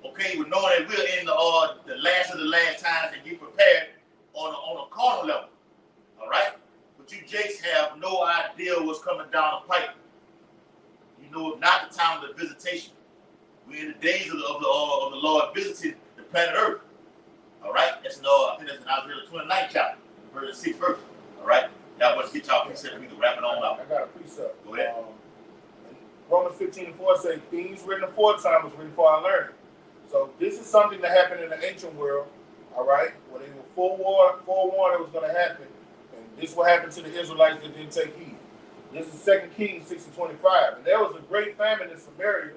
okay, with knowing that we're in the last of the last times and get prepared on a carnal level. All right? But you Jakes have no idea what's coming down the pipe. You know it's not the time of the visitation. We're in the days of the Lord visiting the planet Earth. All right? That's in I think that's in Isaiah 29th chapter, verse 6th verse. All right? Y'all want to get y'all precept and we can wrap it on out. I got a precept. Go ahead. Romans 15:4 says, things written aforetime was written for our learning, So this is something that happened in the ancient world, all right, when they were forewarned it was going to happen. And this will happen to the Israelites that didn't take heed. This is 2 Kings 6:25. And there was a great famine in Samaria,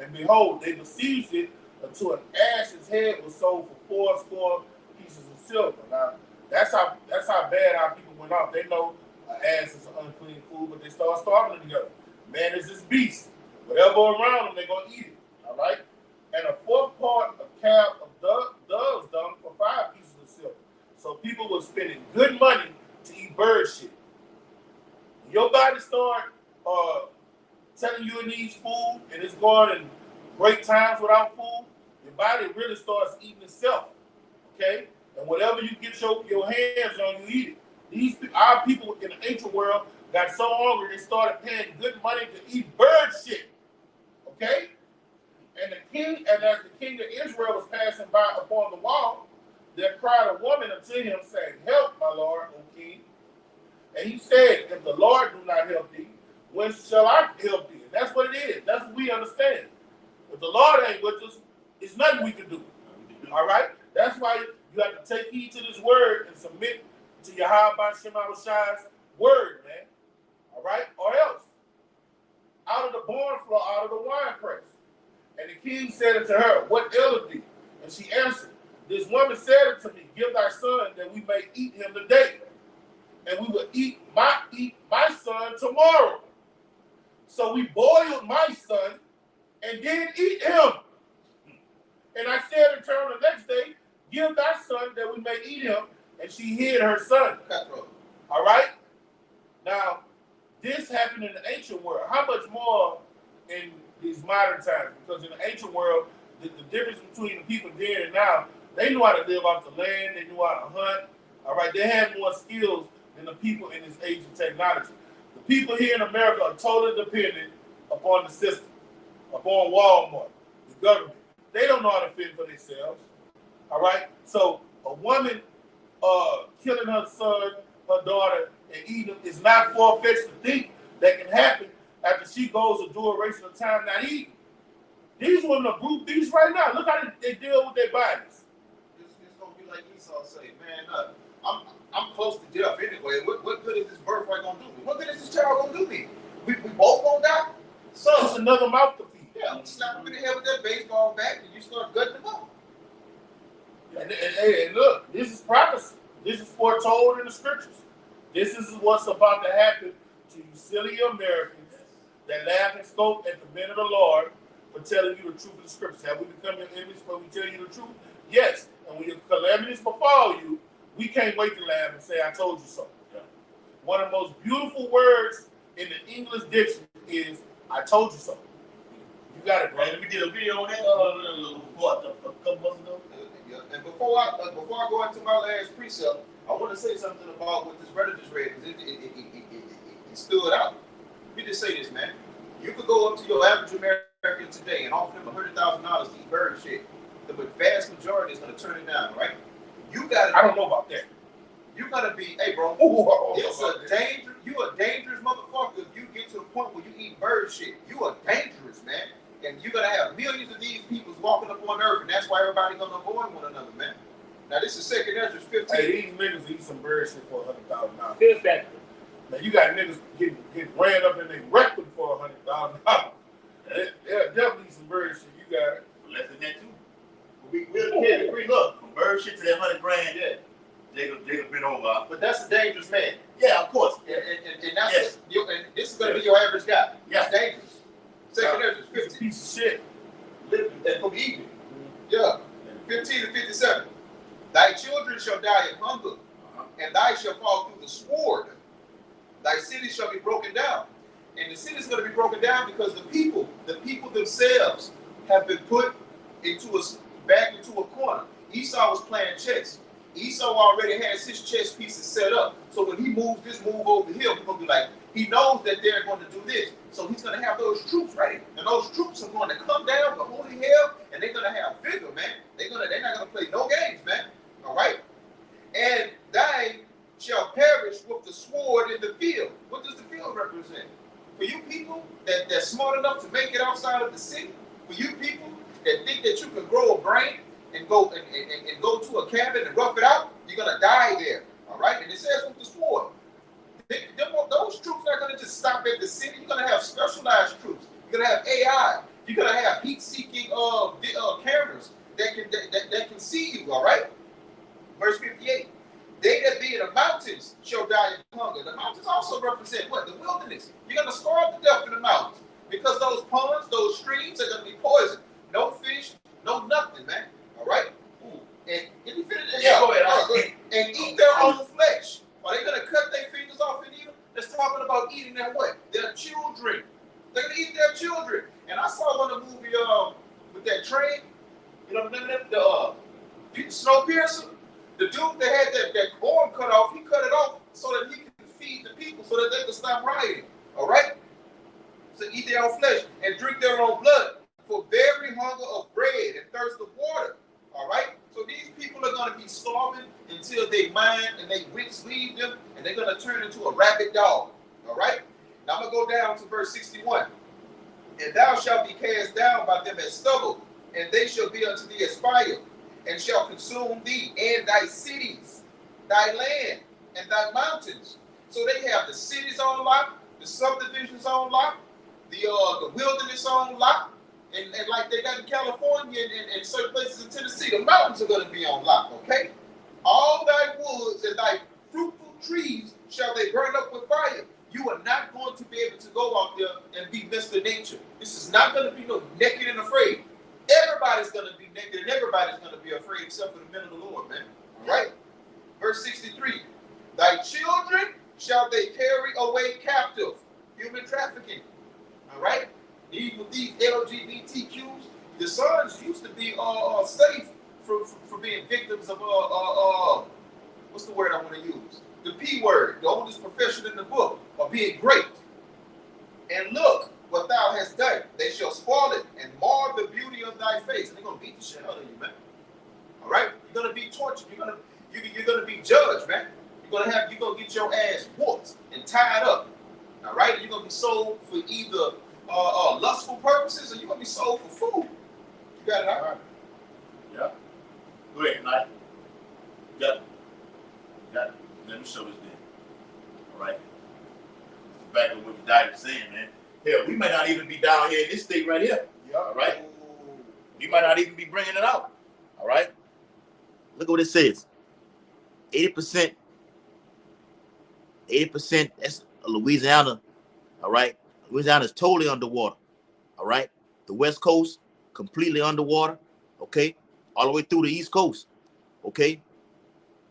and behold, they besieged it until an ass's head was sold for 80 pieces of silver. Now, that's how bad our people went off. They know an ass is an unclean food, but they start starving together. Man is this beast. Whatever around them, they're going to eat it. All right? And a fourth part of calf of dove's dung for 5 pieces of silver. So people were spending good money to eat bird shit. When your body start telling you it needs food and it's going in great times without food, your body really starts eating itself. Okay? And whatever you get your hands on, you eat it. Our people in the ancient world got so hungry they started paying good money to eat bird shit. Okay? And as the king of Israel was passing by upon the wall, there cried a woman unto him, saying, Help, my lord, O king. And he said, If the Lord do not help thee, when shall I help thee? And that's what it is. That's what we understand. If the Lord ain't with us, it's nothing we can do. All right? That's why you have to take heed to this word and submit to Yahweh Shem Shai's word, man. All right? Or else, out of the barn floor, out of the winepress. And the king said unto her, What aileth thee? And she answered, This woman said unto me, Give thy son that we may eat him today, and we will eat my son tomorrow. So we boiled my son and did eat him. And I said unto her the next day, Give thy son that we may eat him. And she hid her son. All right? Now, this happened in the ancient world. How much more in these modern times? Because in the ancient world, the difference between the people then and now, they knew how to live off the land. They knew how to hunt. All right? They had more skills than the people in this age of technology. The people here in America are totally dependent upon the system, upon Walmart, the government. They don't know how to fend for themselves. All right? So a woman killing her son, her daughter, and eating them is not far-fetched to think that can happen after she goes a duration of time not eating. These women are brute beasts right now. Look how they deal with their bodies. It's going to be like Esau say, man, I'm close to death anyway. What good is this birthright going to do me? What good is this child going to do me? We both going to die? So it's another mouth to feed. Yeah, slap him in the head with that baseball bat and you start gutting him up. And look, this is prophecy. This is foretold in the scriptures. This is what's about to happen to you silly Americans that laugh and scoff at the men of the Lord for telling you the truth of the scriptures. Have we become your enemies when we tell you the truth? Yes. And when your calamities befall you, we can't wait to laugh and say, I told you so. Yeah. One of the most beautiful words in the English dictionary is, I told you so. You got it, bro. And we did a video on that a couple months ago. Yeah. And before I go into my last precept, I want to say something about what this brother just read, because it stood out. Let me just say this, man. You could go up to your average American today and offer them $100,000 to eat bird shit. The vast majority is going to turn it down, right? You got. I don't know about that. You gotta be, hey, bro. It's a danger. You a dangerous motherfucker if you get to the point where you eat bird shit. You are dangerous, man. And you're gonna have millions of these people walking up on earth, and that's why everybody gonna avoid one another, man. Now this is 2 Ezra 15. Hey, these niggas eat some bird shit for $100,000. Fear factor. Now you got niggas get ran up in their rectum for $100,000. They'll definitely eat some bird shit. You got it. Less than that too. We can't agree. Look, from bird shit to that $100,000, yeah. Jacob been over. But that's a dangerous man. Yeah, of course. And that's and this is gonna be your average guy. Yeah. It's dangerous. 2 Ezra 15. Piece of shit. That's gonna be eating. Yeah. 15 to 57. Thy children shall die of hunger, and thy shall fall through the sword. Thy city shall be broken down. And the city is going to be broken down because the people themselves have been put back into a corner. Esau was playing chess. Esau already has his chess pieces set up. So when he moves this move over here, we're going to be like, he knows that they're going to do this. So he's going to have those troops ready. And those troops are going to come down with holy hell, and they're going to have vigor, man. They're not going to play no games, man. All right? And thine shall perish with the sword in the field. What does the field represent? For you people that's smart enough to make it outside of the city, for you people that think that you can grow a brain and go and go to a cabin and rough it out, you're gonna die there. All right, and it says with the sword. Those troops are not gonna just stop at the city. You're gonna have specialized troops. You're gonna have AI. You're gonna have heat-seeking cameras that can see you. All right. Verse 58. They that be in the mountains shall die of hunger. The mountains also represent what? The wilderness. You're gonna starve to death in the mountains because those ponds, those streams are gonna be poisoned. No fish, no nothing, man. All right. Ooh. And if you finish, go ahead. And eat their own flesh. Are they gonna cut their fingers off and eat them? It's talking about eating their what? Their children. They're gonna eat their children. And I saw one of the movie with that train. You know the Snowpiercer. The dude that had that arm cut off, he cut it off so that he could feed the people, so that they could stop rioting. All right. So eat their own flesh and drink their own blood, for very hunger of bread and thirst of water. All right. So these people are going to be starving until they mind and they wits leave them, and they're going to turn into a rabid dog. All right. Now I'm going to go down to verse 61. And thou shalt be cast down by them as stubble, and they shall be unto thee as fire, and shall consume thee and thy cities, thy land, and thy mountains. So they have the cities on lock, the subdivisions on lock, the wilderness on lock, and like they got in California and certain places in Tennessee, the mountains are going to be on lock, okay? All thy woods and thy fruitful trees shall they burn up with fire. You are not going to be able to go out there and be Mr. Nature. This is not going to be no naked and afraid. Everybody's going to be naked and everybody's going to be afraid except for the men of the Lord, man. All right? Verse 63. Thy children shall they carry away captive. Human trafficking. All right? Even these LGBTQs, the sons used to be safe for being victims of, what's the word I want to use? The P word, the oldest profession in the book, of being great. And look what thou hast done. They shall spoil it and mar the beauty of thy face. And they're going to beat the shit out of you, man. All right? You're going to be tortured. You're going to be judged, man. You're going to get your ass whooped and tied up. All right? You're going to be sold for either lustful purposes or you're going to be sold for food. You got it all right? Yeah. Go ahead, Knight. Got it. Let me show this thing. All right. Back to what your daddy was saying, man. Hell, we might not even be down here in this state right here. Yeah. All right. We might not even be bringing it out. All right. Look at what it says. 80%. 80%. That's Louisiana. All right. Louisiana is totally underwater. All right. The West Coast completely underwater. Okay. All the way through the East Coast. Okay.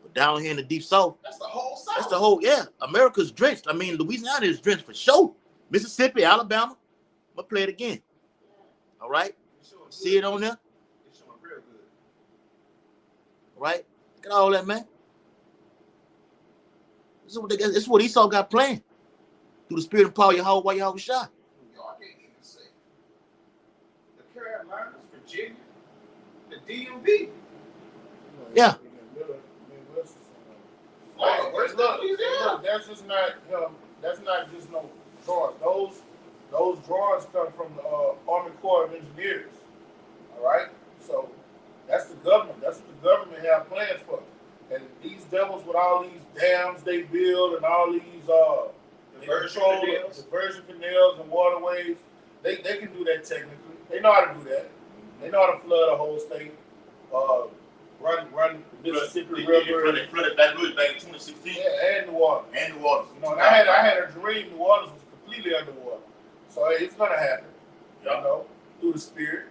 But down here in the deep South. That's the whole South. That's the whole, yeah. America's drenched. I mean, Louisiana is drenched for sure. Mississippi, Alabama. I'm going to play it again. All right. See it on there? It's showing real good. All right. Look at all that, man. This is what Esau got planned. Through the spirit and power of Yahweh while Yahweh shot. Y'all can't even say. The Carolinas, Virginia, the DMV. Yeah. Look, that's just not that's not just no drawings. Those drawings come from the Army Corps of Engineers. All right, so that's the government. That's what the government have plans for. And these devils with all these dams they build and all these diversion canals and waterways, they can do that technically. They know how to do that. They know how to flood a whole state. Run the Mississippi River. They flooded Baton Rouge back in 2016. Yeah, and New Orleans. And New Orleans. You know, I had a dream New Orleans was completely underwater. So it's gonna happen. Yeah. You know, through the spirit.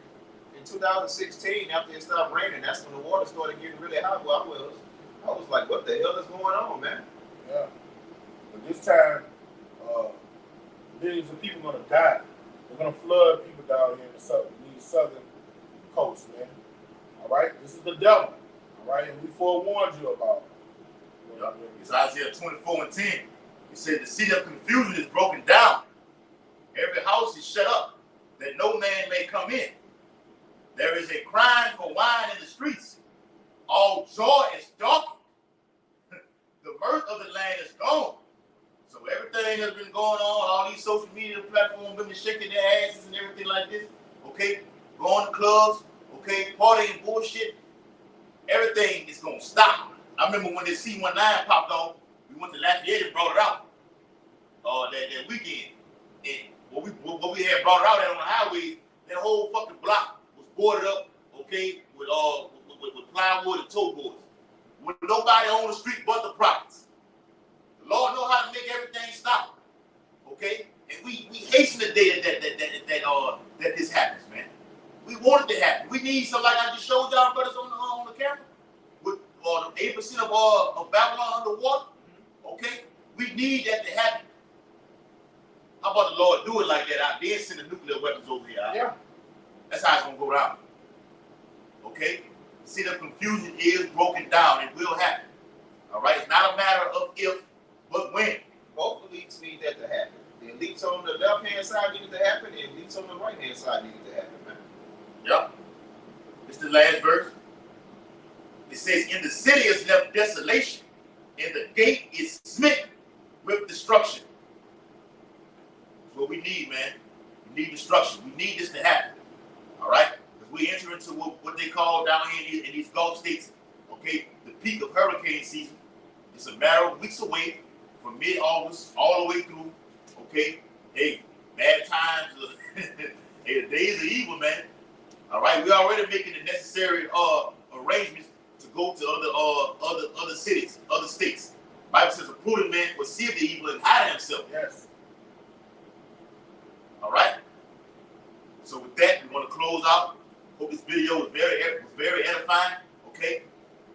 In 2016, after it stopped raining, that's when the water started getting really high where I was like, what the hell is going on, man? Yeah. But this time, millions of people gonna die. They're gonna flood people down here in the southern coast, man. All right, this is the devil. All right, and we forewarned you about it. Yeah. It's Isaiah 24:10. It said the city of confusion is broken down. Every house is shut up, that no man may come in. There is a crying for wine in the streets. All joy is darkened. The mirth of the land is gone. So everything that's been going on, all these social media platforms, women shaking their asses and everything like this, okay? Going to clubs, okay, partying bullshit, everything is gonna stop. I remember when the C-19 popped on, we went to Lafayette and brought it out that weekend. And what we had brought it out at on the highway, that whole fucking block was boarded up, okay, with plywood and toe boards. With nobody on the street but the prophets. The Lord know how to make everything stop. Okay? And we hasten the day that this happens, man. We want it to happen. We need some, like I just showed y'all brothers on the camera, with the 8% of Babylon underwater. Okay? We need that to happen. How about the Lord do it like that? Then send the nuclear weapons over here. Yeah. That's how it's gonna go down. Okay? See, the confusion is broken down. It will happen. All right? It's not a matter of if, but when. Both elites need that to happen. The elites on the left-hand side need it to happen, and the elites on the right-hand side need it to happen, man. Yep. It's the last verse. It says, in the city is left desolation, and the gate is smitten with destruction. That's what we need, man. We need destruction. We need this to happen. All right? Because we enter into what they call down here in these Gulf states, okay, the peak of hurricane season. It's a matter of weeks away from mid-August all the way through. Okay, hey, bad times, hey, the days are evil, man. All right, we're already making the necessary arrangements to go to other cities, other states. Bible says a prudent man will see the evil and hide himself. Yes. All right. So with that, we want to close out. Hope this video was very edifying. Okay,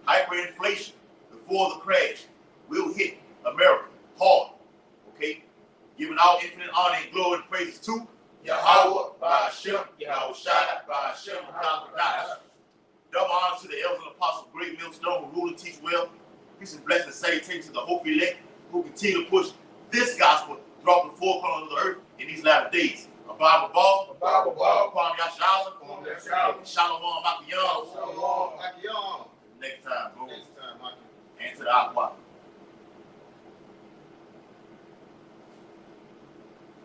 hyperinflation before the crash will hit America hard. Okay. Giving all infinite honor and glory and praises to Yahweh, Ba'ashem, Yahushua, Ba'ashem, Ba'ashem. Double honor to the elders and apostles, great millstone who rule and teach well. Peace and blessing and salutation to the hope elect who continue to push this gospel throughout the four corners of the earth in these latter days. A Bible ball, Bible ball. Kwam Yashala, Kwam Yashala. Shalom Makiyam.